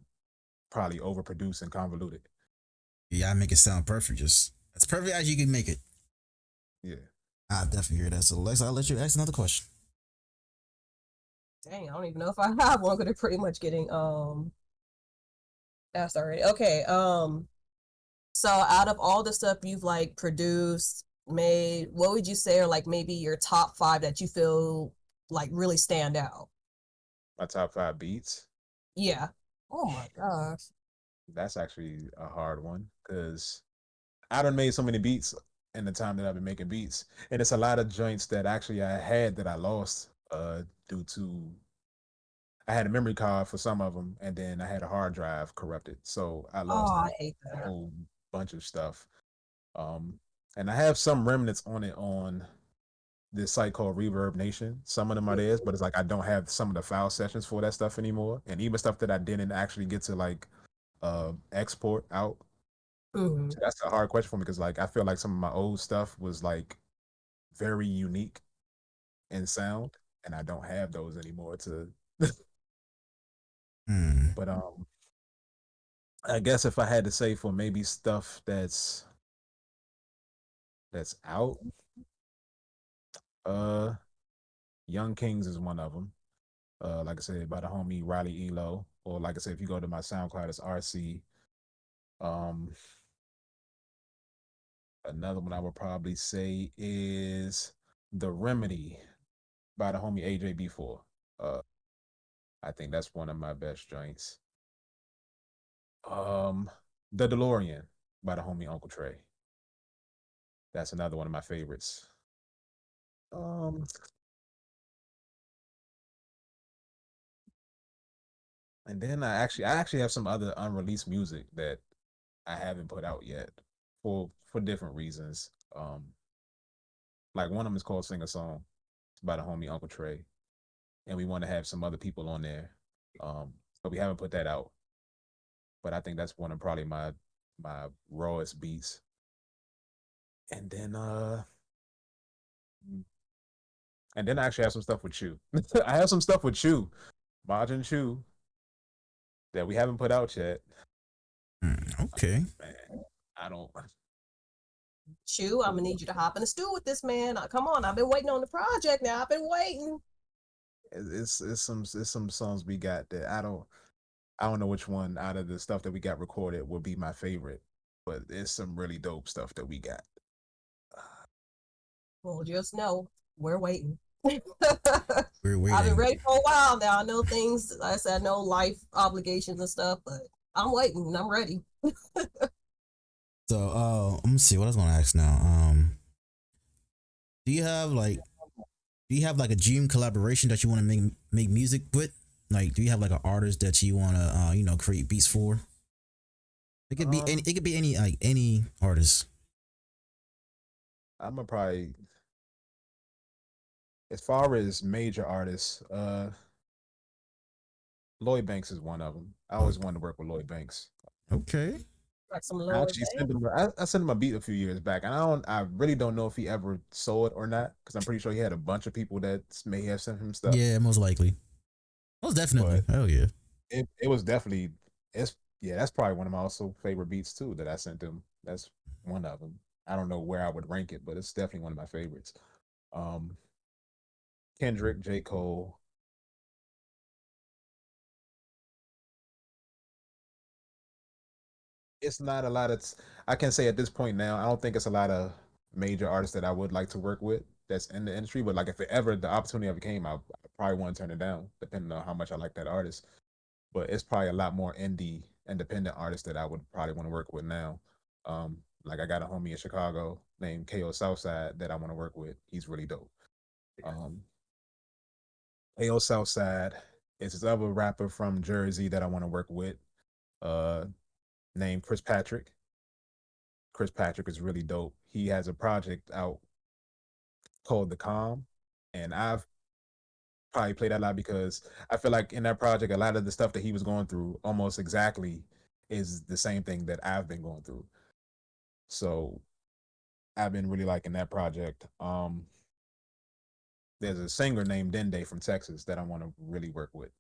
probably overproduced and convoluted. Yeah, I make it sound perfect. Just as perfect as you can make it. Yeah. I definitely hear that. So Lex, I'll let you ask another question. Dang, I don't even know if I have one. Because they're pretty much getting asked already. Okay. So out of all the stuff you've like produced, made, what would you say are like maybe your top five that you feel like really stand out? My top 5 beats. Yeah. Oh my gosh. That's actually a hard one because I done made so many beats in the time that I've been making beats. And it's a lot of joints that actually I had that I lost due to I had a memory card for some of them, and then I had a hard drive corrupted. So I Oh, lost I hate a that. whole bunch of stuff. Um, and I have some remnants on it on this site called Reverb Nation. Some of them are theirs, but it's like I don't have some of the file sessions for that stuff anymore. And even stuff that I didn't actually get to like export out. Mm-hmm. So that's a hard question for me because like I feel like some of my old stuff was like very unique in sound. and I don't have those anymore to. Hmm. But I guess if I had to say for maybe stuff that's out, uh, Young Kings is one of them. Like I said, by the homie Riley Elo, or like I said, if you go to my SoundCloud, it's RC. Um, Another one I would probably say is The Remedy by the homie AJB4. Uh, I think that's one of my best joints. Um, The DeLorean by the homie Uncle Trey. That's another one of my favorites. Um, and then I actually have some other unreleased music that I haven't put out yet for different reasons. Like one of them is called Sing a Song. It's by the homie Uncle Trey, and we want to have some other people on there. But we haven't put that out. But I think that's one of probably my rawest beats. And then I actually have some stuff with Chew. I have some stuff with Chew, Majin Chew, that we haven't put out yet. Okay. Man, I don't. Chew, I'm gonna need you to hop in the stew with this man. Come on, I've been waiting on the project now. I've been waiting. It's some songs we got that I don't know which one out of the stuff that we got recorded will be my favorite, but it's some really dope stuff that we got. Well, just know we're waiting. We're I've been waiting. ready for a while now. I know things, like I said, I know life obligations and stuff, but I'm waiting and I'm ready. So, let me see what I was gonna ask now. Do you have like, do you have like a dream collaboration that you want to make music with? Like, do you have like an artist that you want to, create beats for? It could be any. Um, It could be any like any artist. I'm gonna probably, as far as major artists, Lloyd Banks is one of them. I Oh, always wanted to work with Lloyd Banks. okay. Like some I lower actually band. I sent him a beat a few years back, and I really don't know if he ever saw it or not, because I'm pretty sure he had a bunch of people that may have sent him stuff. Yeah, most likely. Most definitely. But Hell yeah. it was definitely it's yeah, that's probably one of my also favorite beats too that I sent him. That's one of them. I don't know where I would rank it, but it's definitely one of my favorites. Um, Kendrick, J. Cole. It's not a lot of. I can say at this point now, I don't think it's a lot of major artists that I would like to work with that's in the industry. But like if it ever the opportunity ever came, I probably want to turn it down, depending on how much I like that artist. But it's probably a lot more indie, independent artists that I would probably want to work with now. Like I got a homie in Chicago named KO Southside that I want to work with. He's really dope. Um, KO Southside is this other rapper from Jersey that I want to work with. Uh, Named Chris Patrick. Chris Patrick is really dope. He has a project out called The Calm, and I've probably played that a lot because I feel like in that project, a lot of the stuff that he was going through almost exactly is the same thing that I've been going through. So I've been really liking that project. There's a singer named Dende from Texas that I want to really work with.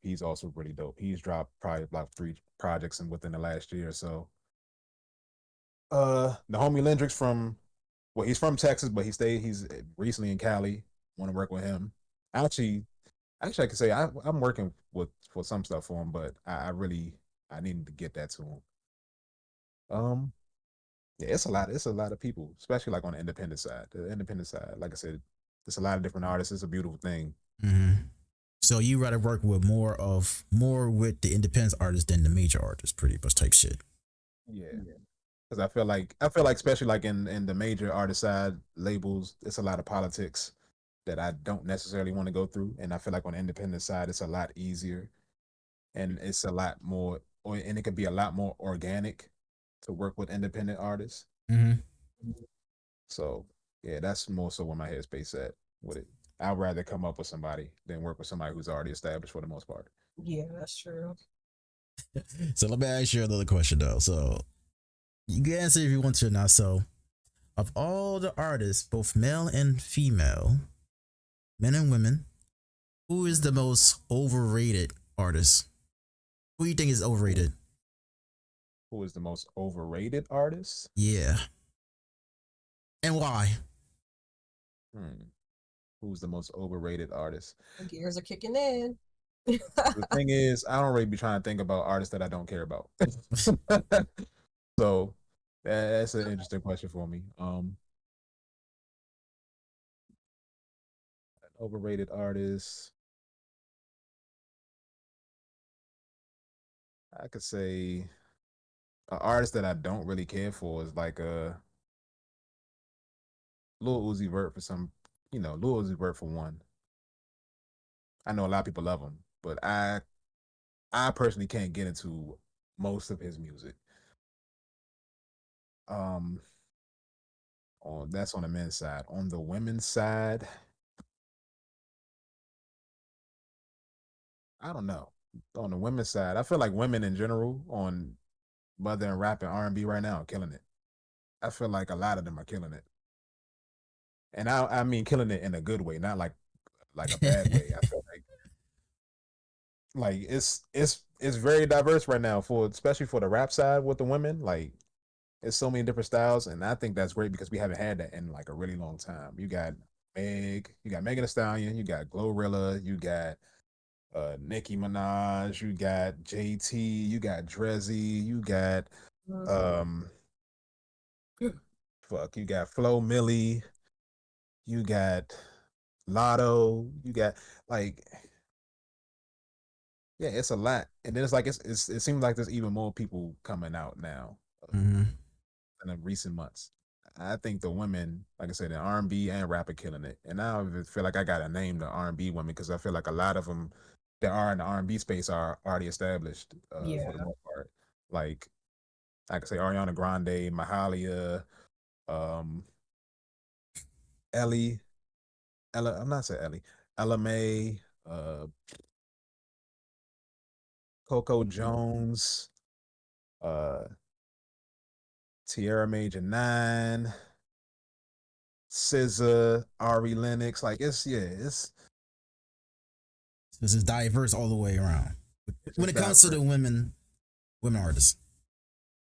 He's also really dope. He's dropped probably about 3 projects in within the last year or so. The homie Lendrix from well, he's from Texas, but he's recently in Cali. Want to work with him. Actually, actually, I could say I'm working with for some stuff for him, but I really I needed to get that to him. Um, yeah, it's a lot of people, especially like on the independent side. The independent side, like I said, it's a lot of different artists. It's a beautiful thing. Hmm. So you rather work with more with the independent artists than the major artists, pretty much type shit. Yeah, because I feel like especially like in the major artist side labels, it's a lot of politics that I don't necessarily want to go through, and I feel like on the independent side, it's a lot easier and it's a lot more, and it could be a lot more organic to work with independent artists. Hmm. So yeah, that's more so where my headspace at with it. I'd rather come up with somebody than work with somebody who's already established for the most part. Yeah, that's true. So let me ask you another question though. So you can answer if you want to or not. So Of all the artists, both male and female, men and women, who is the most overrated artist? Who do you think is Who overrated? who is the most overrated artist? Yeah. And why? Hmm. Who's the most overrated artist? The gears are kicking in. The thing is, I don't really be trying to think about artists that I don't care about. So that's an interesting question for me. An overrated artist. I could say an artist that I don't really care for is like a Lil Uzi Vert for some, Lil Uzi Vert for one. I know a lot of people love him, but I personally can't get into most of his music. Um, on That's on the men's side. On the women's side, I don't know. On the women's side, I feel like women in general on mother and rap and R&B right now are killing it. I feel like a lot of them are killing it, and I mean killing it in a good way, not like a bad way. I feel like it's very diverse right now for especially for the rap side with the women. Like it's so many different styles, and I think that's great because we haven't had that in like a really long time. You got Megan Thee Stallion, you got Glorilla, you got Nicki Minaj, you got JT, you got Drezzy, you got um you got Flo Millie, you got Lotto, you got like yeah, it's a lot. And then it's like it seems like there's even more people coming out now Mhm. in the recent months. I think the women, like I said, the R&B and rap are killing it. And I don't even feel like I gotta name the R&B women because I feel like a lot of them that are in the R&B space are already established for the Yeah. most part. Like I could say Ariana Grande, Mahalia, um, Ellie, I'm not saying Ellie, Ella May, Coco Jones, uh, Tierra Major 9, SZA, Ari Lennox. Like This is diverse all the way around. When it's it comes to the diverse. women artists.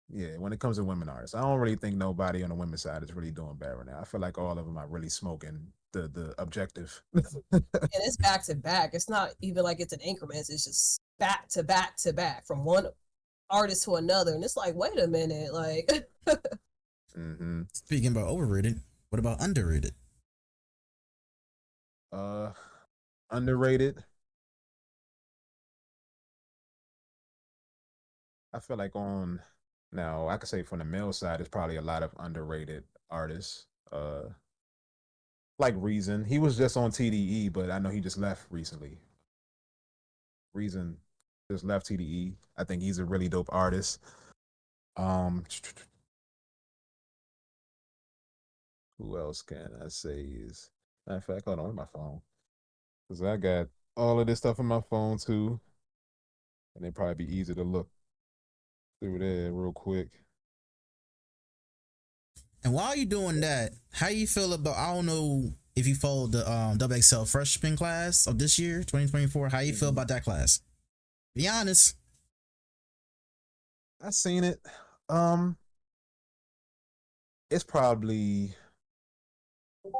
Yeah, when it comes to women artists, I don't really think nobody on the women's side is really doing bad right now. I feel like all of them are really smoking the objective. And it's back to back. It's not even like it's in increments. It's just back to back to back from one artist to another. And it's like, wait a minute, like hmm Speaking about overrated, what about underrated? Uh, Underrated. I feel like on now I could say from the male side, there's probably a lot of underrated artists. Like Reason, he was just on TDE, but I know he just left recently. Reason just left TDE. I think he's a really dope artist. Um, who else can I say is? Matter of fact, hold on, with my phone because I got all of this stuff on my phone too, and it'd probably be easy to look through there real quick. And while you're doing that, how you feel about I don't know if you followed the WXL freshman class of this year, 2024. How you feel Mhm. about that class? Be honest. I seen it. Um, it's probably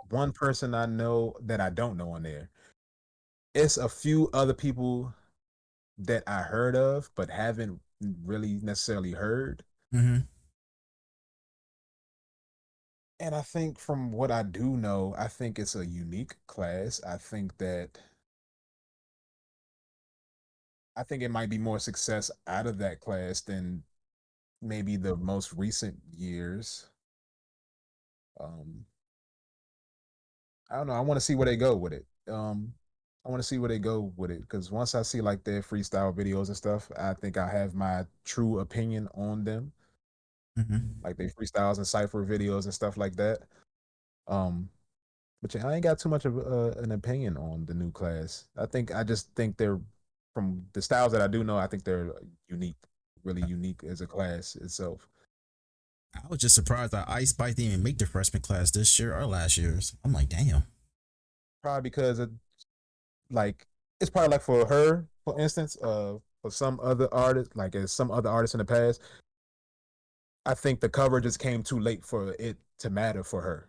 one person I know that I don't know on there. It's a few other people that I heard of, but haven't really necessarily heard. Mm-hmm. And I think from what I do know, I think it's a unique class. I think it might be more success out of that class than maybe the most recent years. Um, I don't know. I want to see where they go with it. I want to see where they go with it because once I see like their freestyle videos and stuff, I think I have my true opinion on them, Mm-hmm. like their freestyles and cipher videos and stuff like that. Um, but yeah, I ain't got too much of an opinion on the new class. I just think they're from the styles that I do know. I think they're unique, really unique as a class itself. I was just surprised that Ice Spice didn't even make the freshman class this year or last year's. I'm like, damn. Probably because of like it's probably like for her, for instance, for some other artists, like as some other artists in the past, I think the cover just came too late for it to matter for her.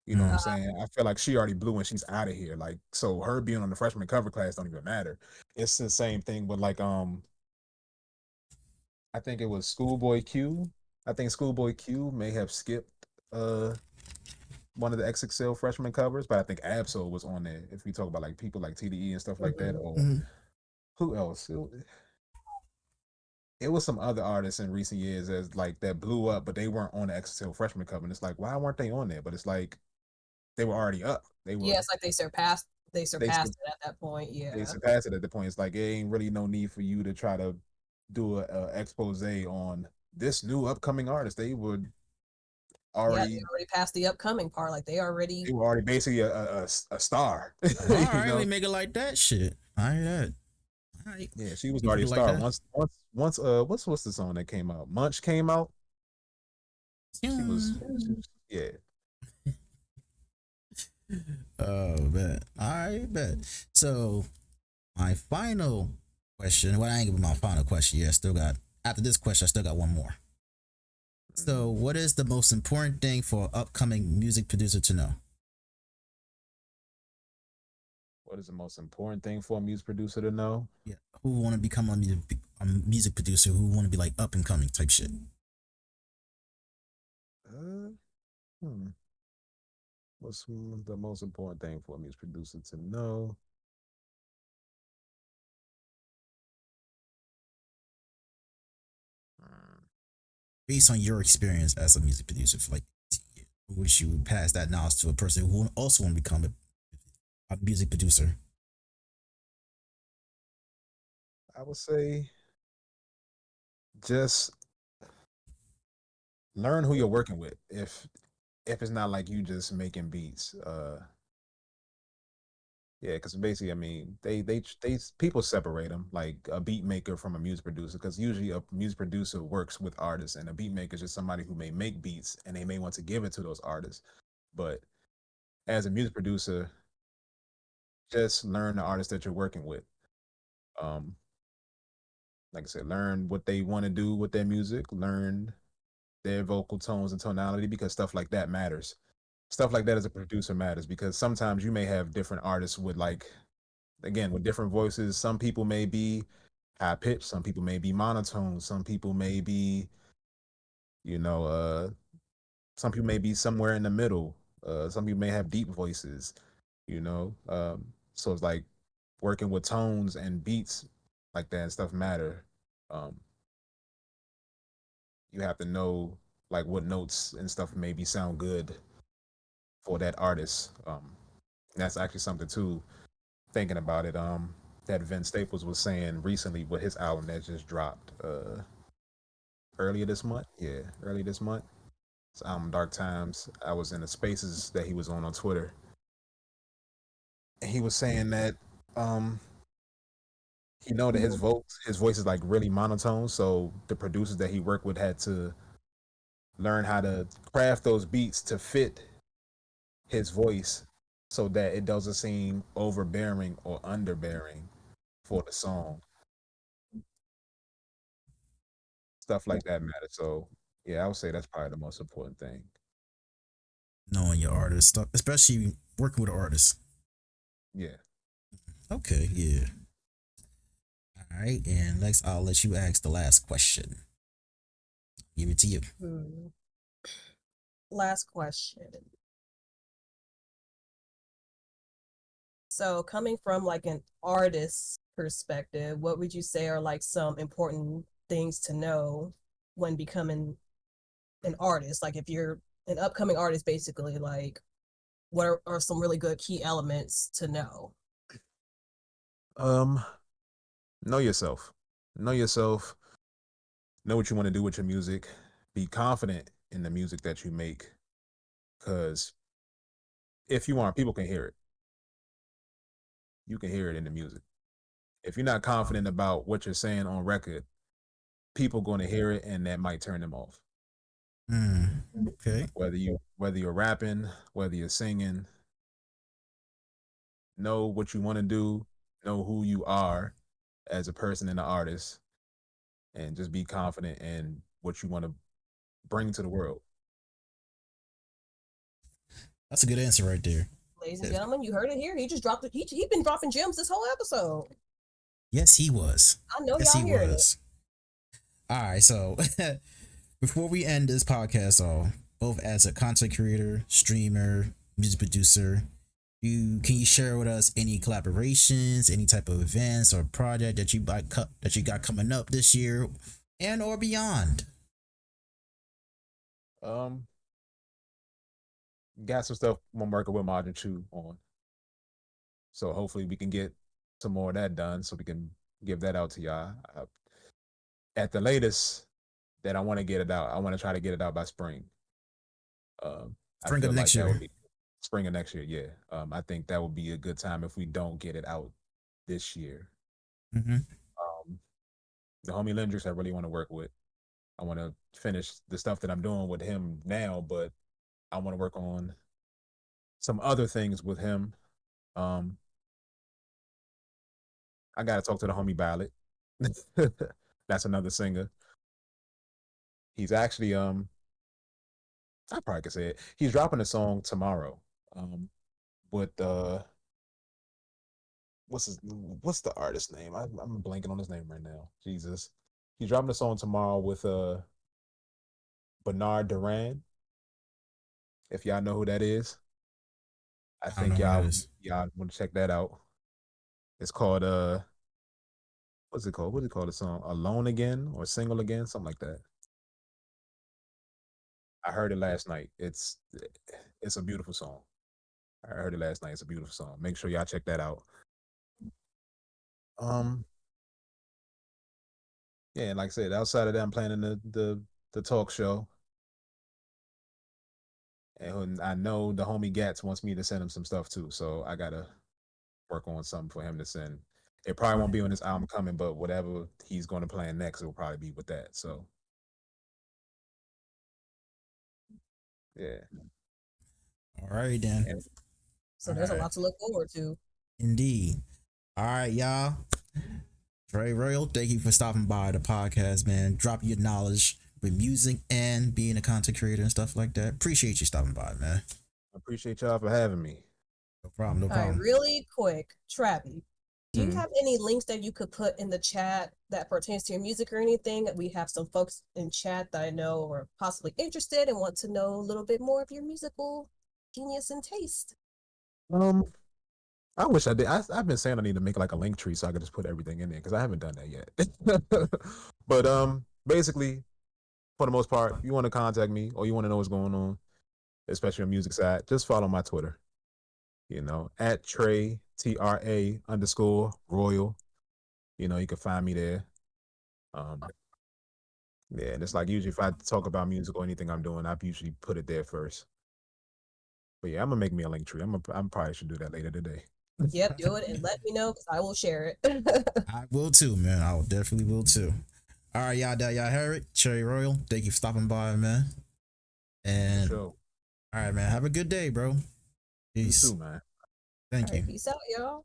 You know what I'm Mm. saying? I feel like she already blew and she's out of here. Like, so her being on the freshman cover class don't even matter. It's the same thing with like I think it was Schoolboy Q. I think Schoolboy Q may have skipped one of the XXL freshman covers, but I think Absol was on there. If we talk about like people like TDE and stuff like that, Mhm. or Mm. who else? It was some other artists in recent years as like that blew up, but they weren't on the XXL freshman cover. And it's like, why weren't they on there? But it's like they were already up. Yeah, it's like they They surpassed it at that point. they Yeah. surpassed it at the point. It's like it ain't really no need for you to try to do a expose on this new upcoming artist. Yeah, they Already already passed the upcoming part. Like they they were already basically a star. All You right, we know? make it like that shit. All right, that. All right, Yeah, she was we keep already a it like star. that. Once what's the song that came out? Munch came out. Yeah. Oh, bet. All right, bet. So my final question. Well, I ain't giving my final question yet. Still got after this question, I still got one more. So, Mhm. what is the most important thing for an upcoming music producer to know? What is the most important thing for a music producer to know? Yeah, who want to become a music producer? Who want to be like up and coming type shit? Uh, hmm. What's the most important thing for a music producer to know? Hmm. Based on your experience as a music producer for like 10 years, wish you would pass that knowledge to a person who also want to become a music producer. I would say just learn who you're working with. If it's not like you just making beats, yeah, because basically, I mean, they people separate them like a beat maker from a music producer. Because usually a music producer works with artists, and a beat maker is just somebody who may make beats and they may want to give it to those artists. But as a music producer, just learn the artist that you're working with. Um, like I said, learn what they want to do with their music, learn their vocal tones and tonality because stuff like that matters. Stuff like that as a producer matters because sometimes you may have different artists with like again with different voices. Some people may be high pitched, some people may be monotone, some people may be, you know, some people may be somewhere in the middle. Some people may have deep voices, you know. So it's like working with tones and beats like that and stuff matter. Um, you have to know like what notes and stuff maybe sound good for that artist. And that's actually something too. Thinking about it, that Vince Staples was saying recently with his album that just dropped earlier this month. Yeah, earlier this month. His album Dark Times. I was in the spaces that he was on Twitter, and he was saying that um he know that his voice is like really monotone, so the producers that he worked with had to learn how to craft those beats to fit his voice so that it doesn't seem overbearing or underbearing for the song. Stuff like that matters. So yeah, I would say that's probably the most important thing. Knowing your artist, especially working with artists. Yeah. Okay, yeah. All right, and next I'll let you ask the last question. Give it to you. Hmm. Last question. So, coming from like an artist's perspective, what would you say are like some important things to know when becoming an artist? Like, if you're an upcoming artist, basically, like, what are some really good key elements to know? Um, know yourself. Know yourself. Know what you want to do with your music. Be confident in the music that you make. Cause if you aren't, people can hear it. You can hear it in the music. If you're not confident about what you're saying on record, people going to hear it and that might turn them off. Okay. Whether you're rapping, whether you're singing, know what you want to do, know who you are as a person and an artist, and just be confident in what you want to bring to the world. That's a good answer right there. Ladies and gentlemen, you heard it here. He just dropped it. He been dropping gems this whole episode. Yes, he was. I know Yes, y'all he hearing it. was. All right. So before we end this podcast off, both as a content creator, streamer, music producer, can you share with us any collaborations, any type of events or project that that you got coming up this year and or beyond? Um, got some stuff I'm working with Margin Chu on, so hopefully we can get some more of that done, so we can give that out to y'all. At the latest, that I want to get it out. I want to try to get it out by spring. I Spring of feel like next that would year. be spring of next year. Yeah. I think that would be a good time if we don't get it out this year. Mm-hmm. Um, the homie Lendrix, I really want to work with. I want to finish the stuff that I'm doing with him now, but I want to work on some other things with him. Um, I got to talk to the homie Ballot. That's another singer. He's actually I probably could say it. He's dropping a song tomorrow. Um, with what's the artist name? I'm blanking on his name right now. Jesus, he's dropping a song tomorrow with Bernard Duran. If y'all know who that is, I I don't know think who that is. y'all want to check that out. It's called what's it called? What do you call the song? Alone Again or Single Again, something like that. I heard it last night. It's a beautiful song. I heard it last night. It's a beautiful song. Make sure y'all check that out. Um, yeah, and like I said, outside of that, I'm planning the talk show. And I know the homie Gats wants me to send him some stuff too, so I gotta work on something for him to send. It probably won't be on this album coming, but whatever he's going to plan next, it will probably be with that. So yeah, All right then. and So All there's a right. lot to look forward to. Indeed. All right, y'all. Trey Royal, thank you for stopping by the podcast, man. Dropping your knowledge with music and being a content creator and stuff like that. Appreciate you stopping by, man. I appreciate y'all for having me. No problem. No All right, problem. really quick, Trappy. Do you Mhm. have any links that you could put in the chat that pertains to your music or anything? We have some folks in chat that I know are possibly interested and want to know a little bit more of your musical genius and taste. Um, I wish I did. I've been saying I need to make like a link tree so I could just put everything in there because I haven't done that yet. But basically, for the most part, if you want to contact me or you want to know what's going on, especially on music side, just follow my Twitter. At Trey TRA_Royal. You can find me there. Um, yeah, and it's like usually if I talk about music or anything I'm doing, I usually put it there first. But yeah, I'm gonna make me a link tree. I'm probably should do that later today. Yep, do it and let me know because I will share it. I will too, man. I will definitely will too. All right, y'all heard it. Cherry Royal, thank you for stopping by, man. For And sure. all right, man. Have a good day, bro. You Peace. too, man. All Thank right, you. peace out, y'all.